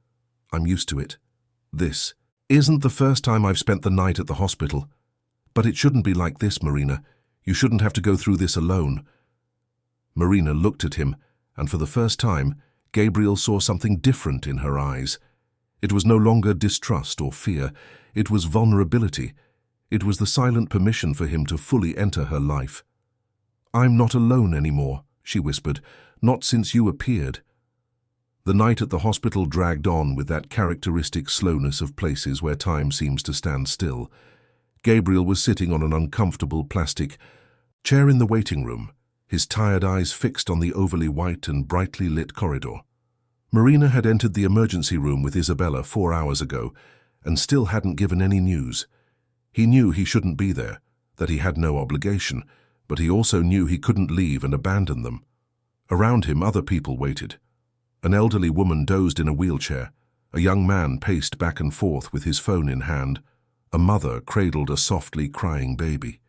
"I'm used to it. This isn't the first time I've spent the night at the hospital. But it shouldn't be like this, Marina. You shouldn't have to go through this alone." Marina looked at him, and for the first time, Gabriel saw something different in her eyes. It was no longer distrust or fear. It was vulnerability. It was the silent permission for him to fully enter her life. "I'm not alone anymore," she whispered. "Not since you appeared." The night at the hospital dragged on with that characteristic slowness of places where time seems to stand still. Gabriel was sitting on an uncomfortable plastic chair in the waiting room, his tired eyes fixed on the overly white and brightly lit corridor. Marina had entered the emergency room with Isabella 4 hours ago and still hadn't given any news. He knew he shouldn't be there, that he had no obligation, but he also knew he couldn't leave and abandon them. Around him, other people waited. An elderly woman dozed in a wheelchair. A young man paced back and forth with his phone in hand. A mother cradled a softly crying baby.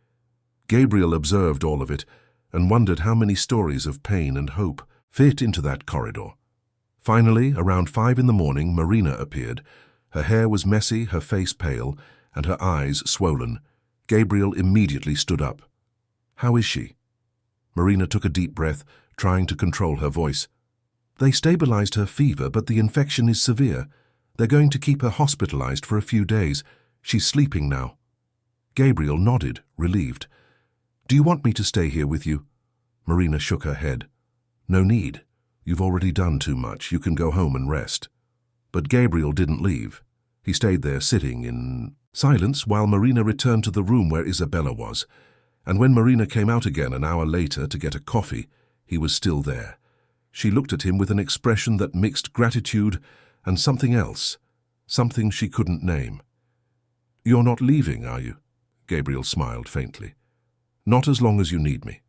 Gabriel observed all of it and wondered how many stories of pain and hope fit into that corridor. Finally, around 5 in the morning, Marina appeared. Her hair was messy, her face pale, and her eyes swollen. Gabriel immediately stood up. "How is she?" Marina took a deep breath, trying to control her voice. "They stabilized her fever, but the infection is severe. They're going to keep her hospitalized for a few days. She's sleeping now." Gabriel nodded, relieved. "Do you want me to stay here with you?" Marina shook her head. "No need. You've already done too much. You can go home and rest." But Gabriel didn't leave. He stayed there sitting in silence while Marina returned to the room where Isabella was. And when Marina came out again an hour later to get a coffee, he was still there. She looked at him with an expression that mixed gratitude and something else, something she couldn't name. "You're not leaving, are you?" Gabriel smiled faintly. "Not as long as you need me."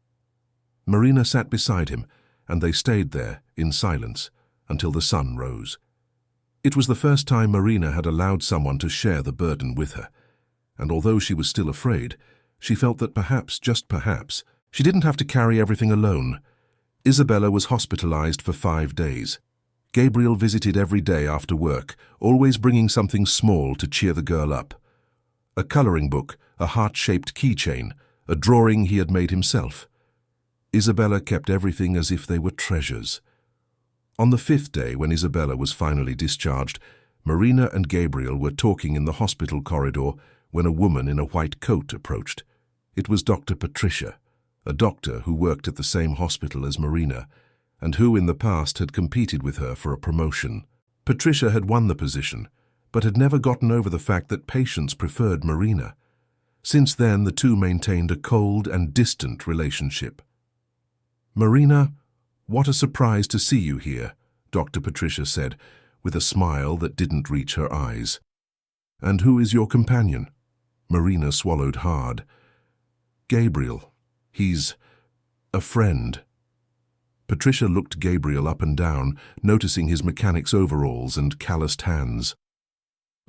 Marina sat beside him, and they stayed there, in silence, until the sun rose. It was the first time Marina had allowed someone to share the burden with her, and although she was still afraid, she felt that perhaps, just perhaps, she didn't have to carry everything alone. Isabella was hospitalized for 5 days. Gabriel visited every day after work, always bringing something small to cheer the girl up. A coloring book, a heart-shaped keychain, a drawing he had made himself. Isabella kept everything as if they were treasures. On the 5th day, when Isabella was finally discharged, Marina and Gabriel were talking in the hospital corridor when a woman in a white coat approached. It was Dr. Patricia, a doctor who worked at the same hospital as Marina, and who in the past had competed with her for a promotion. Patricia had won the position, but had never gotten over the fact that patients preferred Marina. Since then, the two maintained a cold and distant relationship. "Marina, what a surprise to see you here," Dr. Patricia said, with a smile that didn't reach her eyes. "And who is your companion?" Marina swallowed hard. "Gabriel. He's a friend." Patricia looked Gabriel up and down, noticing his mechanic's overalls and calloused hands.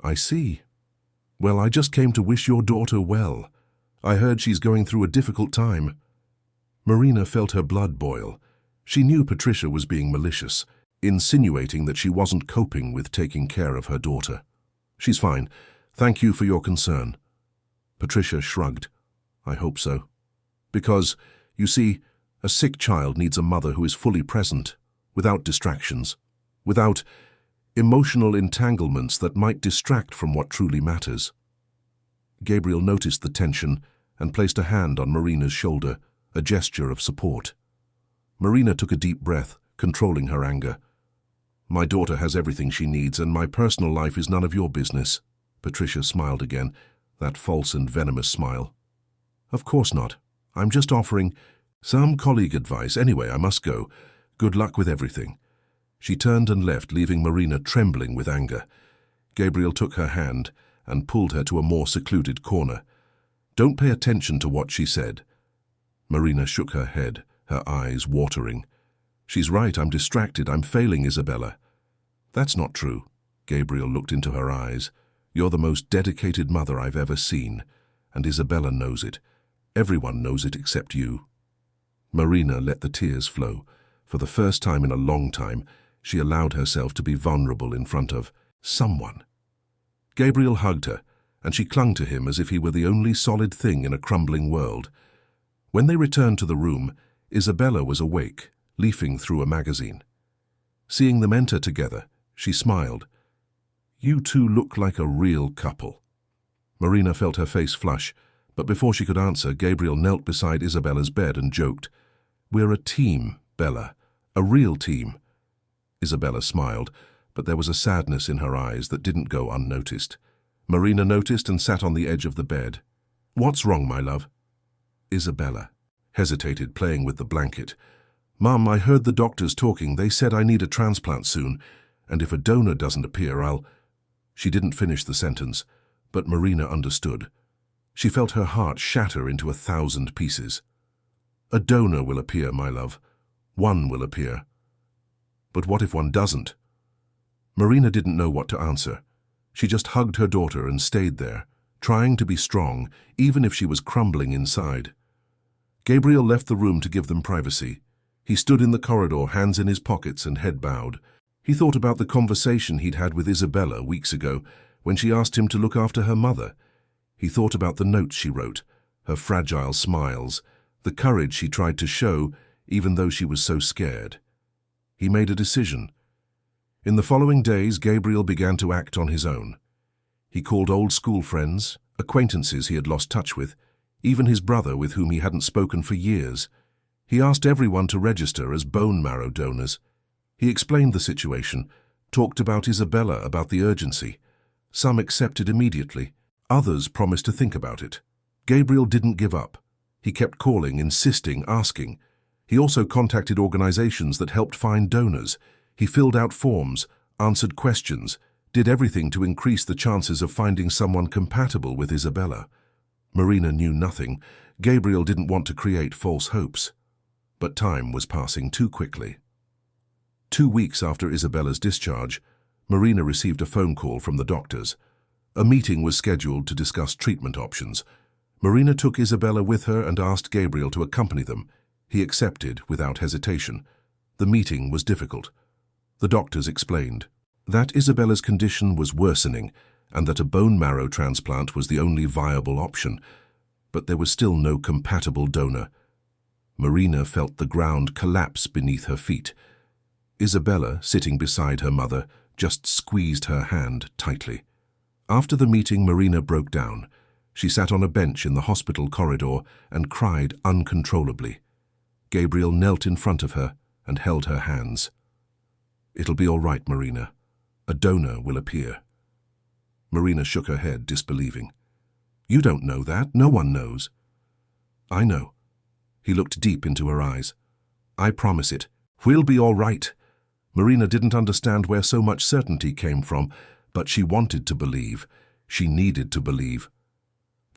"I see. Well, I just came to wish your daughter well. I heard she's going through a difficult time." Marina felt her blood boil. She knew Patricia was being malicious, insinuating that she wasn't coping with taking care of her daughter. "She's fine. Thank you for your concern." Patricia shrugged. "I hope so. Because, you see, a sick child needs a mother who is fully present, without distractions, without... emotional entanglements that might distract from what truly matters. Gabriel noticed the tension and placed a hand on Marina's shoulder, a gesture of support. Marina took a deep breath, controlling her anger. "My daughter has everything she needs, and my personal life is none of your business." Patricia smiled again, that false and venomous smile. "Of course not. I'm just offering some colleague advice. Anyway, I must go. Good luck with everything." She turned and left, leaving Marina trembling with anger. Gabriel took her hand and pulled her to a more secluded corner. "Don't pay attention to what she said." Marina shook her head, her eyes watering. "She's right, I'm distracted, I'm failing Isabella." "That's not true." Gabriel looked into her eyes. "You're the most dedicated mother I've ever seen, and Isabella knows it. Everyone knows it except you." Marina let the tears flow. For the first time in a long time, she allowed herself to be vulnerable in front of someone. Gabriel hugged her, and she clung to him as if he were the only solid thing in a crumbling world. When they returned to the room, Isabella was awake, leafing through a magazine. Seeing them enter together, she smiled. "You two look like a real couple." Marina felt her face flush, but before she could answer, Gabriel knelt beside Isabella's bed and joked, "We're a team, Bella, a real team." Isabella smiled, but there was a sadness in her eyes that didn't go unnoticed. Marina noticed and sat on the edge of the bed. "What's wrong, my love?" Isabella hesitated, playing with the blanket. "Mum, I heard the doctors talking. They said I need a transplant soon, and if a donor doesn't appear, I'll—" She didn't finish the sentence, but Marina understood. She felt her heart shatter into 1,000 pieces. "A donor will appear, my love. One will appear." "But what if one doesn't?" Marina didn't know what to answer. She just hugged her daughter and stayed there, trying to be strong, even if she was crumbling inside. Gabriel left the room to give them privacy. He stood in the corridor, hands in his pockets and head bowed. He thought about the conversation he'd had with Isabella weeks ago when she asked him to look after her mother. He thought about the notes she wrote, her fragile smiles, the courage she tried to show even though she was so scared. He made a decision. In the following days, Gabriel began to act on his own. He called old school friends, acquaintances he had lost touch with, even his brother with whom he hadn't spoken for years. He asked everyone to register as bone marrow donors. He explained the situation, talked about Isabella, about the urgency. Some accepted immediately. Others promised to think about it. Gabriel didn't give up. He kept calling, insisting, asking. He also contacted organizations that helped find donors. He filled out forms, answered questions, did everything to increase the chances of finding someone compatible with Isabella. Marina knew nothing. Gabriel didn't want to create false hopes. But time was passing too quickly. 2 weeks after Isabella's discharge, Marina received a phone call from the doctors. A meeting was scheduled to discuss treatment options. Marina took Isabella with her and asked Gabriel to accompany them. He accepted without hesitation. The meeting was difficult. The doctors explained that Isabella's condition was worsening and that a bone marrow transplant was the only viable option, but there was still no compatible donor. Marina felt the ground collapse beneath her feet. Isabella, sitting beside her mother, just squeezed her hand tightly. After the meeting, Marina broke down. She sat on a bench in the hospital corridor and cried uncontrollably. Gabriel knelt in front of her and held her hands. "It'll be all right, Marina. A donor will appear." Marina shook her head, disbelieving. "You don't know that. No one knows." "I know." He looked deep into her eyes. "I promise it. We'll be all right." Marina didn't understand where so much certainty came from, but she wanted to believe. She needed to believe.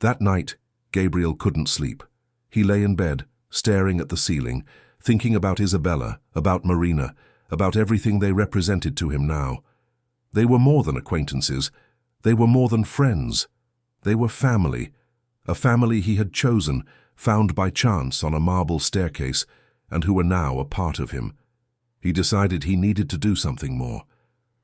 That night, Gabriel couldn't sleep. He lay in bed, staring at the ceiling, thinking about Isabella, about Marina, about everything they represented to him now. They were more than acquaintances. They were more than friends. They were family, a family he had chosen, found by chance on a marble staircase, and who were now a part of him. He decided he needed to do something more.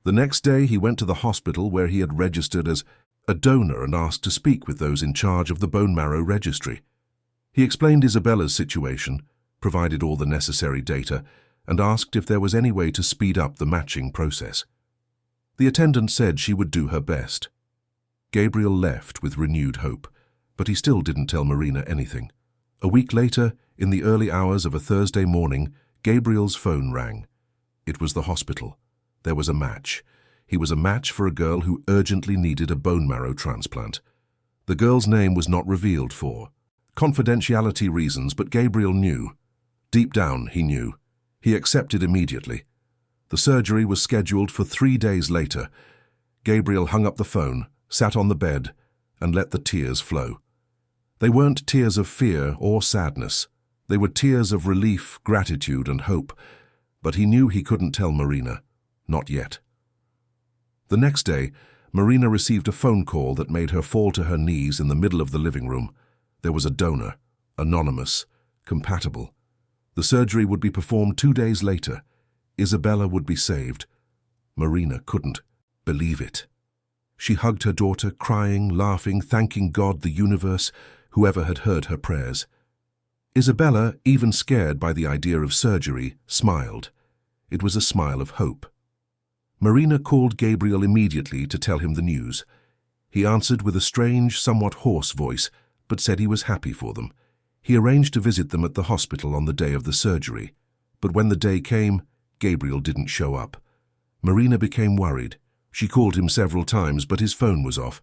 The next day he went to the hospital where he had registered as a donor and asked to speak with those in charge of the bone marrow registry. He explained Isabella's situation, provided all the necessary data, and asked if there was any way to speed up the matching process. The attendant said she would do her best. Gabriel left with renewed hope, but he still didn't tell Marina anything. A week later, in the early hours of a Thursday morning, Gabriel's phone rang. It was the hospital. There was a match. He was a match for a girl who urgently needed a bone marrow transplant. The girl's name was not revealed for confidentiality reasons, but Gabriel knew. Deep down, he knew. He accepted immediately. The surgery was scheduled for 3 days later. Gabriel hung up the phone, sat on the bed, and let the tears flow. They weren't tears of fear or sadness. They were tears of relief, gratitude, and hope. But he knew he couldn't tell Marina. Not yet. The next day, Marina received a phone call that made her fall to her knees in the middle of the living room. There was a donor, anonymous, compatible. The surgery would be performed 2 days later. Isabella would be saved. Marina couldn't believe it. She hugged her daughter, crying, laughing, thanking God, the universe, whoever had heard her prayers. Isabella, even scared by the idea of surgery, smiled. It was a smile of hope. Marina called Gabriel immediately to tell him the news. He answered with a strange, somewhat hoarse voice, but said he was happy for them. He arranged to visit them at the hospital on the day of the surgery. But when the day came, Gabriel didn't show up. Marina became worried. She called him several times, but his phone was off.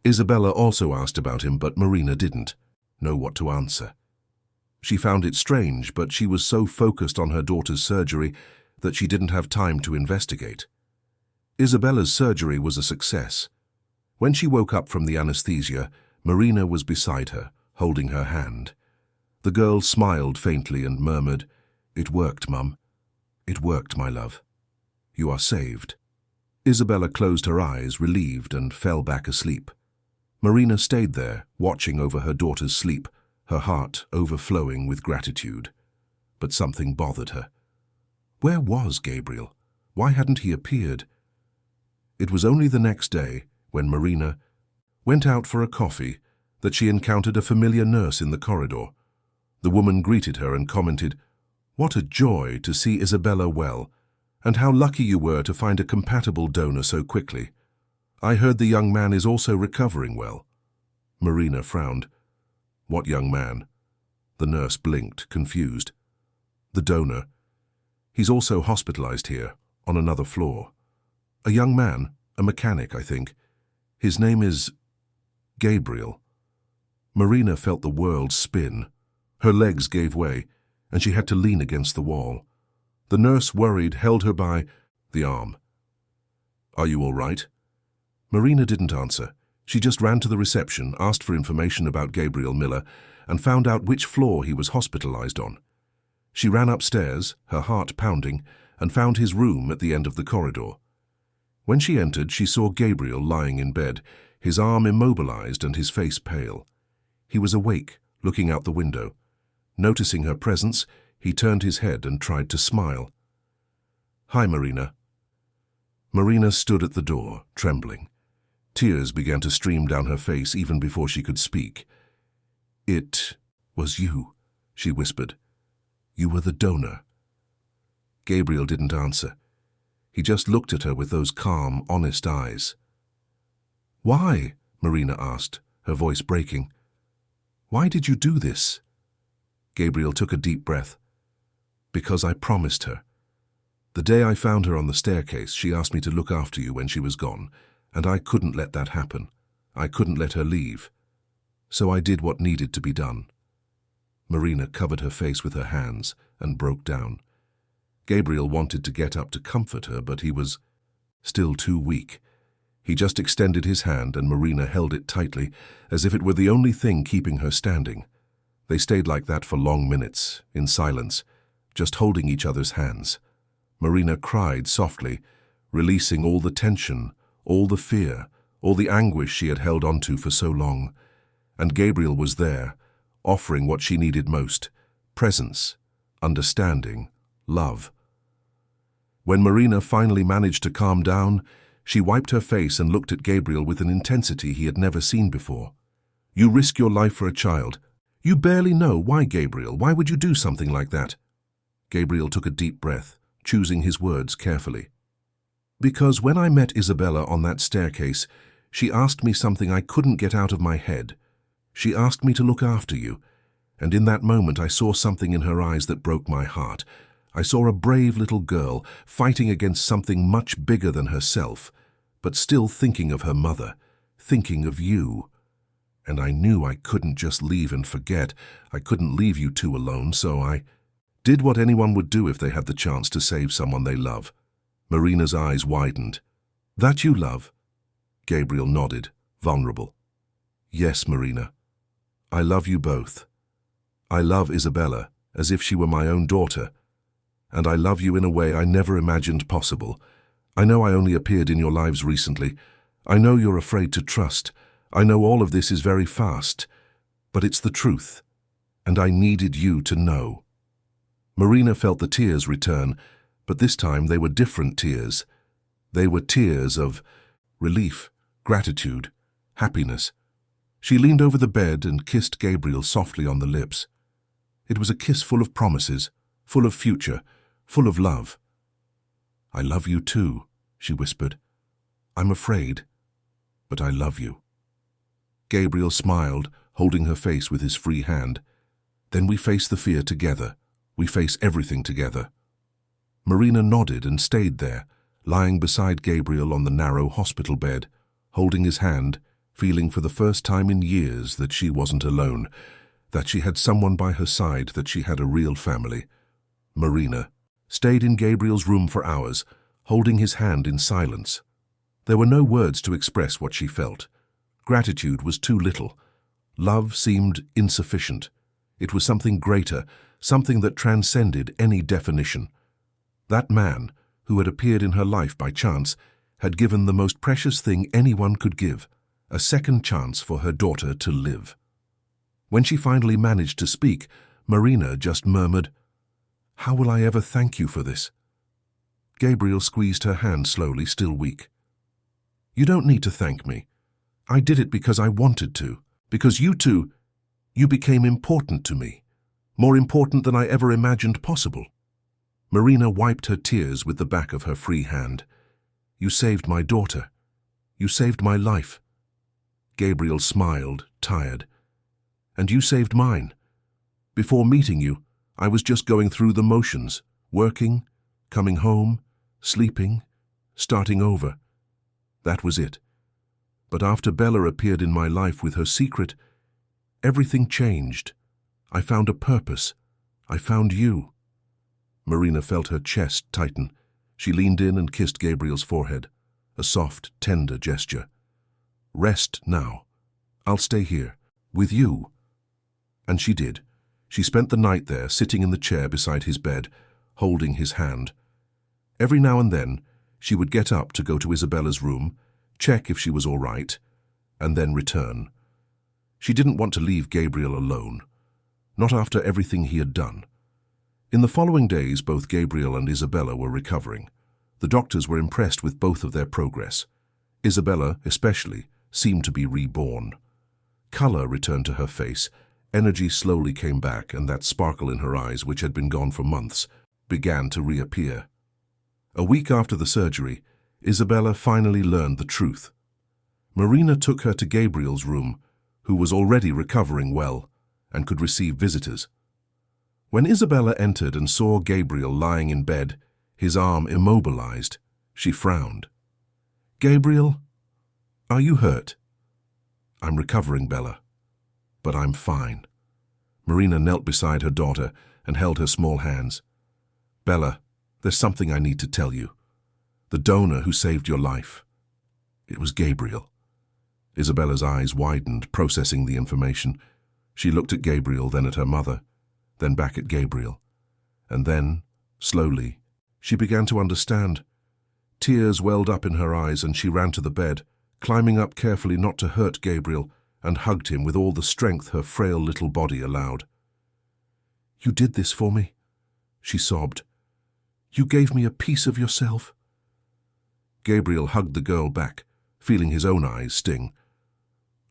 Isabella also asked about him, but Marina didn't know what to answer. She found it strange, but she was so focused on her daughter's surgery that she didn't have time to investigate. Isabella's surgery was a success. When she woke up from the anesthesia, Marina was beside her, holding her hand. The girl smiled faintly and murmured, "It worked, Mum. It worked, my love. You are saved." Isabella closed her eyes, relieved, and fell back asleep. Marina stayed there, watching over her daughter's sleep, her heart overflowing with gratitude. But something bothered her. Where was Gabriel? Why hadn't he appeared? It was only the next day, when Marina went out for a coffee, that she encountered a familiar nurse in the corridor. The woman greeted her and commented, "What a joy to see Isabella well, and how lucky you were to find a compatible donor so quickly. I heard the young man is also recovering well." Marina frowned. "What young man?" The nurse blinked, confused. "The donor. He's also hospitalized here, on another floor. A young man, a mechanic, I think. His name is Gabriel." Marina felt the world spin. Her legs gave way, and she had to lean against the wall. The nurse, worried, held her by the arm. "Are you all right?" Marina didn't answer. She just ran to the reception, asked for information about Gabriel Miller, and found out which floor he was hospitalized on. She ran upstairs, her heart pounding, and found his room at the end of the corridor. When she entered, she saw Gabriel lying in bed, his arm immobilized and his face pale. He was awake, looking out the window. Noticing her presence, he turned his head and tried to smile. "Hi, Marina." Marina stood at the door, trembling. Tears began to stream down her face even before she could speak. "It was you," she whispered. "You were the donor." Gabriel didn't answer. He just looked at her with those calm, honest eyes. "Why?" Marina asked, her voice breaking. "Why did you do this?" Gabriel took a deep breath. "Because I promised her. The day I found her on the staircase, she asked me to look after you when she was gone, and I couldn't let that happen. I couldn't let her leave. So I did what needed to be done." Marina covered her face with her hands and broke down. Gabriel wanted to get up to comfort her, but he was still too weak. He just extended his hand, and Marina held it tightly, as if it were the only thing keeping her standing. They stayed like that for long minutes, in silence, just holding each other's hands. Marina cried softly, releasing all the tension, all the fear, all the anguish she had held onto for so long. And Gabriel was there, offering what she needed most: presence, understanding, love. When Marina finally managed to calm down, she wiped her face and looked at Gabriel with an intensity he had never seen before. "You risk your life for a child. You barely know. Why, Gabriel? Why would you do something like that?" Gabriel took a deep breath, choosing his words carefully. Because when I met Isabella on that staircase, she asked me something I couldn't get out of my head. She asked me to look after you, and in that moment I saw something in her eyes that broke my heart. I saw a brave little girl fighting against something much bigger than herself, but still thinking of her mother, thinking of you. And I knew I couldn't just leave and forget. I couldn't leave you two alone, so I did what anyone would do if they had the chance to save someone they love. Marina's eyes widened. That you love? Gabriel nodded, vulnerable. Yes, Marina. I love you both. I love Isabella as if she were my own daughter, and I love you in a way I never imagined possible. I know I only appeared in your lives recently. I know you're afraid to trust. I know all of this is very fast, but it's the truth, and I needed you to know. Marina felt the tears return, but this time they were different tears. They were tears of relief, gratitude, happiness. She leaned over the bed and kissed Gabriel softly on the lips. It was a kiss full of promises, full of future, full of love. I love you too, she whispered. I'm afraid, but I love you. Gabriel smiled, holding her face with his free hand. Then we face the fear together. We face everything together. Marina nodded and stayed there, lying beside Gabriel on the narrow hospital bed, holding his hand, feeling for the first time in years that she wasn't alone, that she had someone by her side, that she had a real family. Marina stayed in Gabriel's room for hours, holding his hand in silence. There were no words to express what she felt. Gratitude was too little. Love seemed insufficient. It was something greater, something that transcended any definition. That man, who had appeared in her life by chance, had given the most precious thing anyone could give, a second chance for her daughter to live. When she finally managed to speak, Marina just murmured, "How will I ever thank you for this?" Gabriel squeezed her hand slowly, still weak. "You don't need to thank me. I did it because I wanted to, because you became important to me, more important than I ever imagined possible." Marina wiped her tears with the back of her free hand. "You saved my daughter. You saved my life." Gabriel smiled, tired. "And you saved mine. Before meeting you, I was just going through the motions, working, coming home, sleeping, starting over. That was it. But after Bella appeared in my life with her secret, everything changed. I found a purpose. I found you." Marina felt her chest tighten. She leaned in and kissed Gabriel's forehead, a soft, tender gesture. "Rest now. I'll stay here, with you." And she did. She spent the night there, sitting in the chair beside his bed, holding his hand. Every now and then, she would get up to go to Isabella's room, check if she was all right, and then return. She didn't want to leave Gabriel alone, not after everything he had done. In the following days, both Gabriel and Isabella were recovering. The doctors were impressed with both of their progress. Isabella, especially, seemed to be reborn. Color returned to her face, energy slowly came back, and that sparkle in her eyes, which had been gone for months, began to reappear. A week after the surgery, Isabella finally learned the truth. Marina took her to Gabriel's room, who was already recovering well and could receive visitors. When Isabella entered and saw Gabriel lying in bed, his arm immobilized, she frowned. "Gabriel, are you hurt?" "I'm recovering, Bella, but I'm fine." Marina knelt beside her daughter and held her small hands. "Bella, there's something I need to tell you. The donor who saved your life, it was Gabriel." Isabella's eyes widened, processing the information. She looked at Gabriel, then at her mother, then back at Gabriel. And then, slowly, she began to understand. Tears welled up in her eyes and she ran to the bed, climbing up carefully not to hurt Gabriel, and hugged him with all the strength her frail little body allowed. "You did this for me," she sobbed. "You gave me a piece of yourself." Gabriel hugged the girl back, feeling his own eyes sting.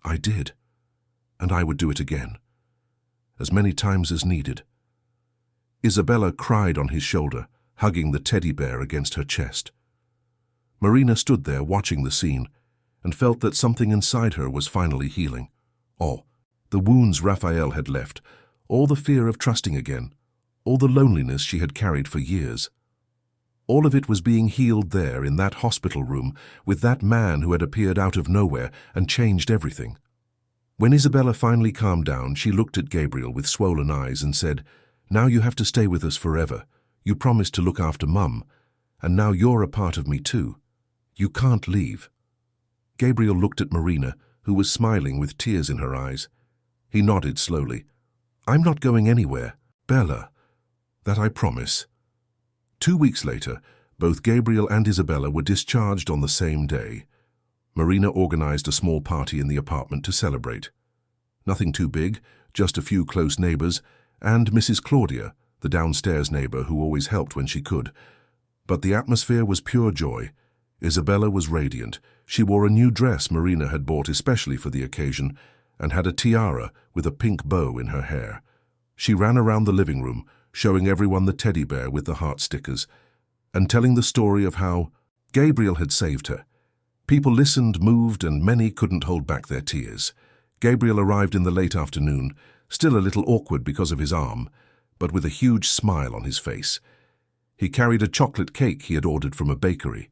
"I did, and I would do it again, as many times as needed." Isabella cried on his shoulder, hugging the teddy bear against her chest. Marina stood there watching the scene and felt that something inside her was finally healing. Oh, the wounds Raphael had left, all the fear of trusting again, all the loneliness she had carried for years. All of it was being healed there in that hospital room with that man who had appeared out of nowhere and changed everything. When Isabella finally calmed down, she looked at Gabriel with swollen eyes and said, "Now you have to stay with us forever. You promised to look after Mum, and now you're a part of me too. You can't leave." Gabriel looked at Marina, who was smiling with tears in her eyes. He nodded slowly. "I'm not going anywhere, Bella. That I promise." 2 weeks later, both Gabriel and Isabella were discharged on the same day. Marina organized a small party in the apartment to celebrate. Nothing too big, just a few close neighbors, and Mrs. Claudia, the downstairs neighbor who always helped when she could. But the atmosphere was pure joy. Isabella was radiant. She wore a new dress Marina had bought especially for the occasion and had a tiara with a pink bow in her hair. She ran around the living room, showing everyone the teddy bear with the heart stickers, and telling the story of how Gabriel had saved her. People listened, moved, and many couldn't hold back their tears. Gabriel arrived in the late afternoon, still a little awkward because of his arm, but with a huge smile on his face. He carried a chocolate cake he had ordered from a bakery.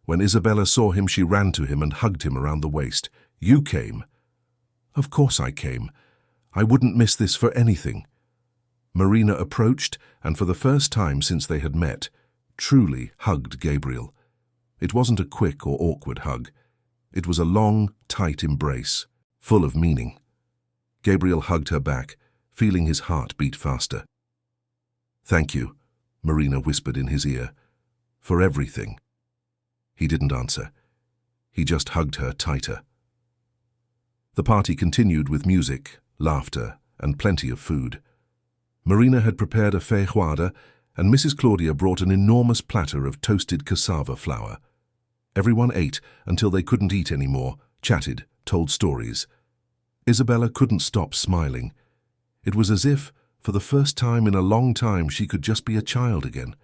When Isabella saw him, she ran to him and hugged him around the waist. "You came." "Of course I came. I wouldn't miss this for anything." Marina approached and, for the first time since they had met, truly hugged Gabriel. It wasn't a quick or awkward hug. It was a long, tight embrace, full of meaning. Gabriel hugged her back, feeling his heart beat faster. "Thank you," Marina whispered in his ear, "for everything." He didn't answer. He just hugged her tighter. The party continued with music, laughter, and plenty of food. Marina had prepared a feijoada, and Mrs. Claudia brought an enormous platter of toasted cassava flour. Everyone ate until they couldn't eat anymore, chatted, told stories. Isabella couldn't stop smiling. It was as if, for the first time in a long time, she could just be a child again.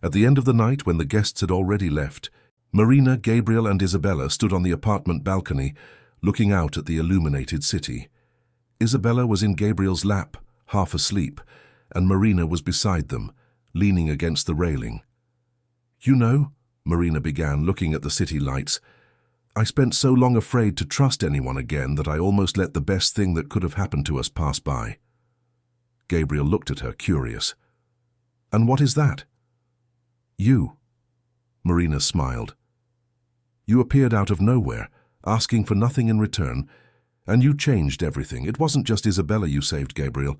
At the end of the night, when the guests had already left, Marina, Gabriel, and Isabella stood on the apartment balcony, looking out at the illuminated city. Isabella was in Gabriel's lap, half asleep, and Marina was beside them, leaning against the railing. "You know," Marina began, looking at the city lights, "I spent so long afraid to trust anyone again that I almost let the best thing that could have happened to us pass by." Gabriel looked at her, curious. "And what is that?" "You." Marina smiled. "You appeared out of nowhere, asking for nothing in return, and you changed everything. It wasn't just Isabella you saved, Gabriel.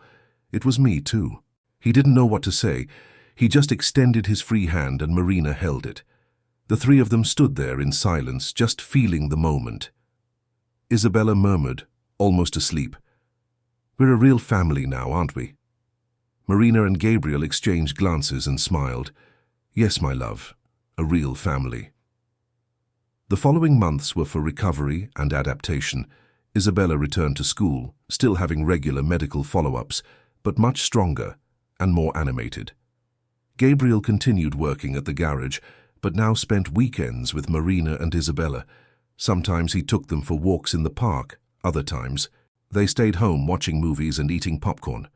It was me, too." He didn't know what to say. He just extended his free hand and Marina held it. The three of them stood there in silence, just feeling the moment. Isabella murmured, almost asleep, "We're a real family now, aren't we?" Marina and Gabriel exchanged glances and smiled. "Yes, my love, a real family." The following months were for recovery and adaptation. Isabella returned to school, still having regular medical follow-ups, but much stronger and more animated. Gabriel continued working at the garage, but now spent weekends with Marina and Isabella. Sometimes he took them for walks in the park, other times they stayed home watching movies and eating popcorn.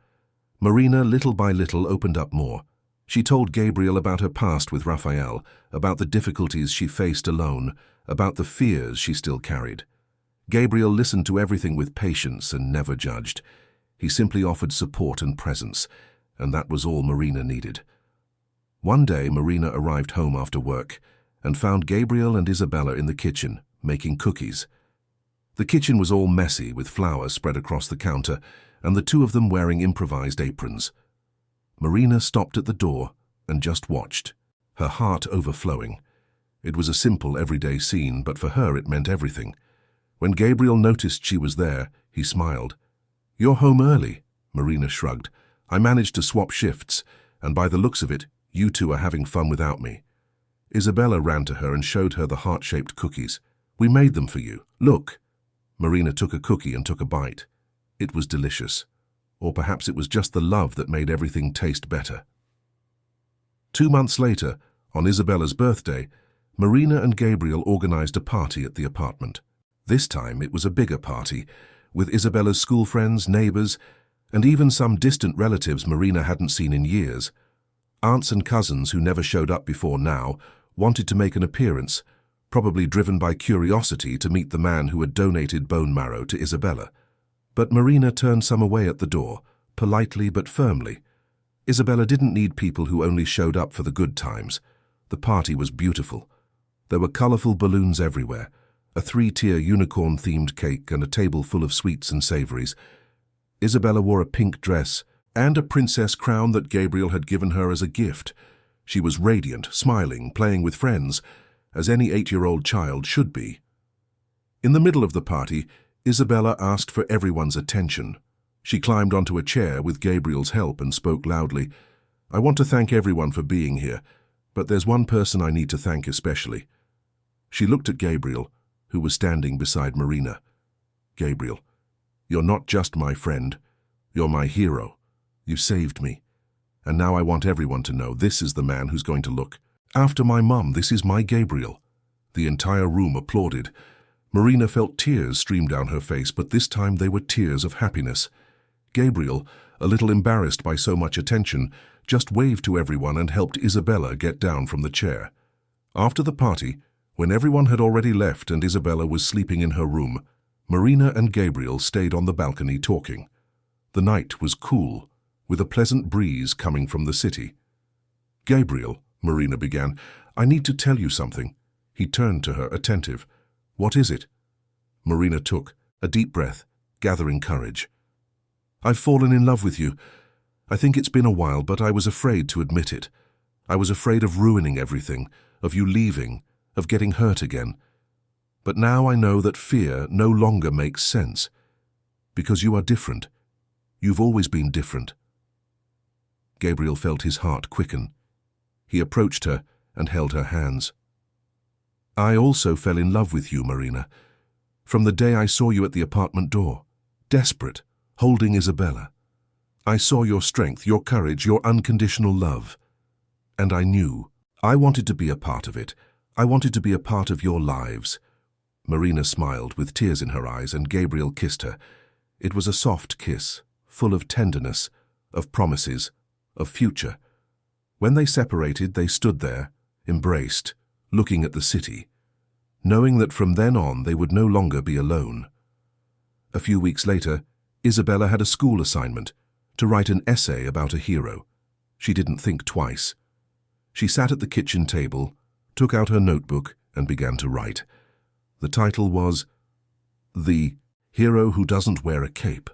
Marina, little by little, opened up more. She told Gabriel about her past with Raphael, about the difficulties she faced alone, about the fears she still carried. Gabriel listened to everything with patience and never judged. He simply offered support and presence, and that was all Marina needed. One day, Marina arrived home after work and found Gabriel and Isabella in the kitchen, making cookies. The kitchen was all messy, with flour spread across the counter, and the two of them wearing improvised aprons. Marina stopped at the door and just watched, her heart overflowing. It was a simple, everyday scene, but for her it meant everything. When Gabriel noticed she was there, he smiled. "You're home early," Marina shrugged. "I managed to swap shifts, and by the looks of it, you two are having fun without me." Isabella ran to her and showed her the heart-shaped cookies. "We made them for you. Look." Marina took a cookie and took a bite. It was delicious. Or perhaps it was just the love that made everything taste better. 2 months later, on Isabella's birthday, Marina and Gabriel organized a party at the apartment. This time it was a bigger party, with Isabella's school friends, neighbors, and even some distant relatives Marina hadn't seen in years. Aunts and cousins who never showed up before now wanted to make an appearance, probably driven by curiosity to meet the man who had donated bone marrow to Isabella. But Marina turned some away at the door, politely but firmly. Isabella didn't need people who only showed up for the good times. The party was beautiful. There were colorful balloons everywhere, a 3-tier unicorn-themed cake and a table full of sweets and savories. Isabella wore a pink dress and a princess crown that Gabriel had given her as a gift. She was radiant, smiling, playing with friends, as any 8-year-old child should be. In the middle of the party, Isabella asked for everyone's attention. She climbed onto a chair with Gabriel's help and spoke loudly. "I want to thank everyone for being here, but there's one person I need to thank especially." She looked at Gabriel, who was standing beside Marina. "Gabriel, you're not just my friend. You're my hero. You saved me. And now I want everyone to know this is the man who's going to look after my mum. This is my Gabriel." The entire room applauded. Marina felt tears stream down her face, but this time they were tears of happiness. Gabriel, a little embarrassed by so much attention, just waved to everyone and helped Isabella get down from the chair. After the party, when everyone had already left and Isabella was sleeping in her room, Marina and Gabriel stayed on the balcony talking. The night was cool, with a pleasant breeze coming from the city. "Gabriel," Marina began, "I need to tell you something." He turned to her, attentive. "What is it?" Marina took a deep breath, gathering courage. "I've fallen in love with you. I think it's been a while, but I was afraid to admit it. I was afraid of ruining everything, of you leaving, of getting hurt again. But now I know that fear no longer makes sense, because you are different. You've always been different." Gabriel felt his heart quicken. He approached her and held her hands. "I also fell in love with you, Marina, from the day I saw you at the apartment door, desperate, holding Isabella. I saw your strength, your courage, your unconditional love. And I knew. I wanted to be a part of it. I wanted to be a part of your lives." Marina smiled with tears in her eyes, and Gabriel kissed her. It was a soft kiss, full of tenderness, of promises, of future. When they separated, they stood there, embraced, looking at the city, knowing that from then on they would no longer be alone. A few weeks later, Isabella had a school assignment to write an essay about a hero. She didn't think twice. She sat at the kitchen table, took out her notebook, and began to write. The title was "The Hero Who Doesn't Wear a Cape."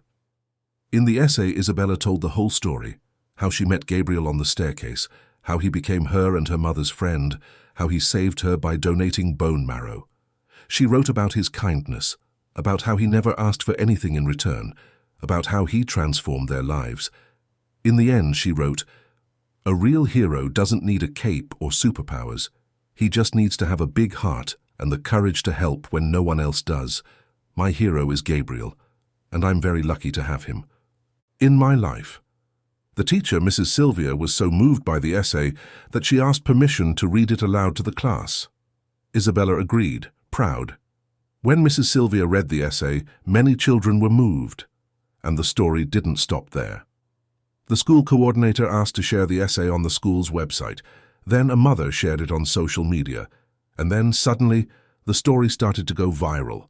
In the essay, Isabella told the whole story, how she met Gabriel on the staircase, how he became her and her mother's friend, how he saved her by donating bone marrow. She wrote about his kindness, about how he never asked for anything in return, about how he transformed their lives. In the end, she wrote, "A real hero doesn't need a cape or superpowers. He just needs to have a big heart and the courage to help when no one else does. My hero is Gabriel, and I'm very lucky to have him in my life." The teacher, Mrs. Sylvia, was so moved by the essay that she asked permission to read it aloud to the class. Isabella agreed, proud. When Mrs. Sylvia read the essay, many children were moved, and the story didn't stop there. The school coordinator asked to share the essay on the school's website. Then a mother shared it on social media, and then suddenly the story started to go viral.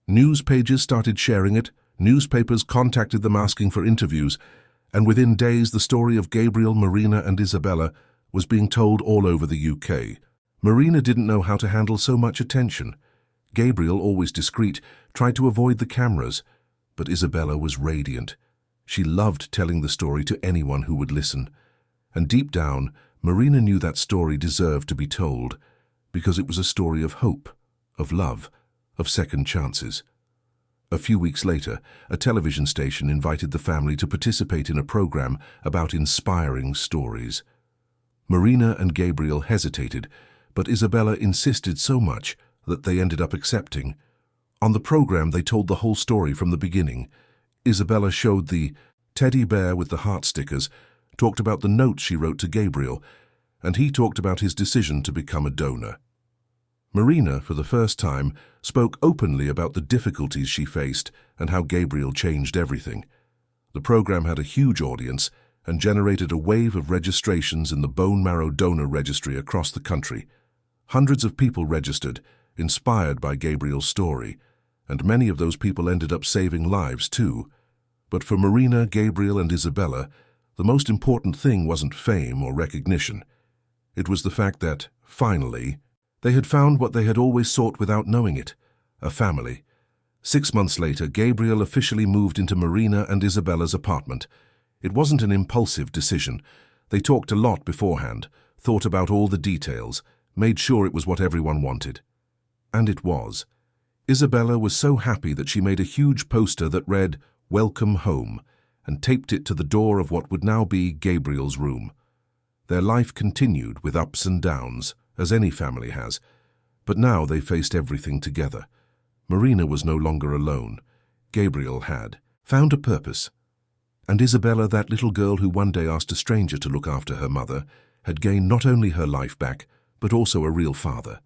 News pages started sharing it, newspapers contacted them asking for interviews, and within days the story of Gabriel, Marina and Isabella was being told all over the UK. Marina didn't know how to handle so much attention. Gabriel, always discreet, tried to avoid the cameras, but Isabella was radiant. She loved telling the story to anyone who would listen. And deep down, Marina knew that story deserved to be told, because it was a story of hope, of love, of second chances. A few weeks later, a television station invited the family to participate in a program about inspiring stories. Marina and Gabriel hesitated, but Isabella insisted so much that they ended up accepting. On the program, they told the whole story from the beginning. Isabella showed the teddy bear with the heart stickers, talked about the note she wrote to Gabriel, and he talked about his decision to become a donor. Marina, for the first time, spoke openly about the difficulties she faced and how Gabriel changed everything. The program had a huge audience and generated a wave of registrations in the bone marrow donor registry across the country. Hundreds of people registered, inspired by Gabriel's story, and many of those people ended up saving lives too. But for Marina, Gabriel, and Isabella, the most important thing wasn't fame or recognition. It was the fact that, finally, they had found what they had always sought without knowing it: a family. 6 months later, Gabriel officially moved into Marina and Isabella's apartment. It wasn't an impulsive decision. They talked a lot beforehand, thought about all the details, made sure it was what everyone wanted. And it was. Isabella was so happy that she made a huge poster that read, "Welcome Home," and taped it to the door of what would now be Gabriel's room. Their life continued with ups and downs, as any family has, but now they faced everything together. Marina was no longer alone. Gabriel had found a purpose. And Isabella, that little girl who one day asked a stranger to look after her mother, had gained not only her life back, but also a real father.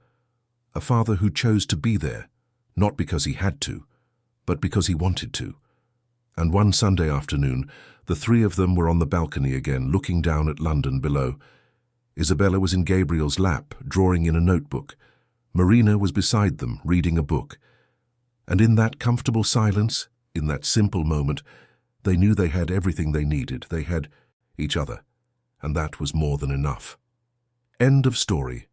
A father who chose to be there, not because he had to, but because he wanted to. And one Sunday afternoon, the three of them were on the balcony again, looking down at London below. Isabella was in Gabriel's lap, drawing in a notebook. Marina was beside them, reading a book. And in that comfortable silence, in that simple moment, they knew they had everything they needed. They had each other, and that was more than enough. End of story.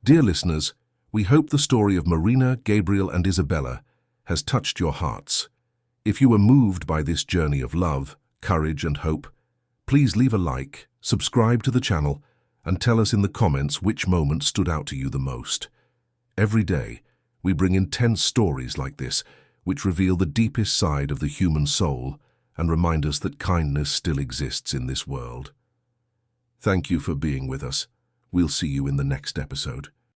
Dear listeners, we hope the story of Marina, Gabriel, and Isabella has touched your hearts. If you were moved by this journey of love, courage, and hope, please leave a like, subscribe to the channel, and tell us in the comments which moment stood out to you the most. Every day, we bring intense stories like this, which reveal the deepest side of the human soul and remind us that kindness still exists in this world. Thank you for being with us. We'll see you in the next episode.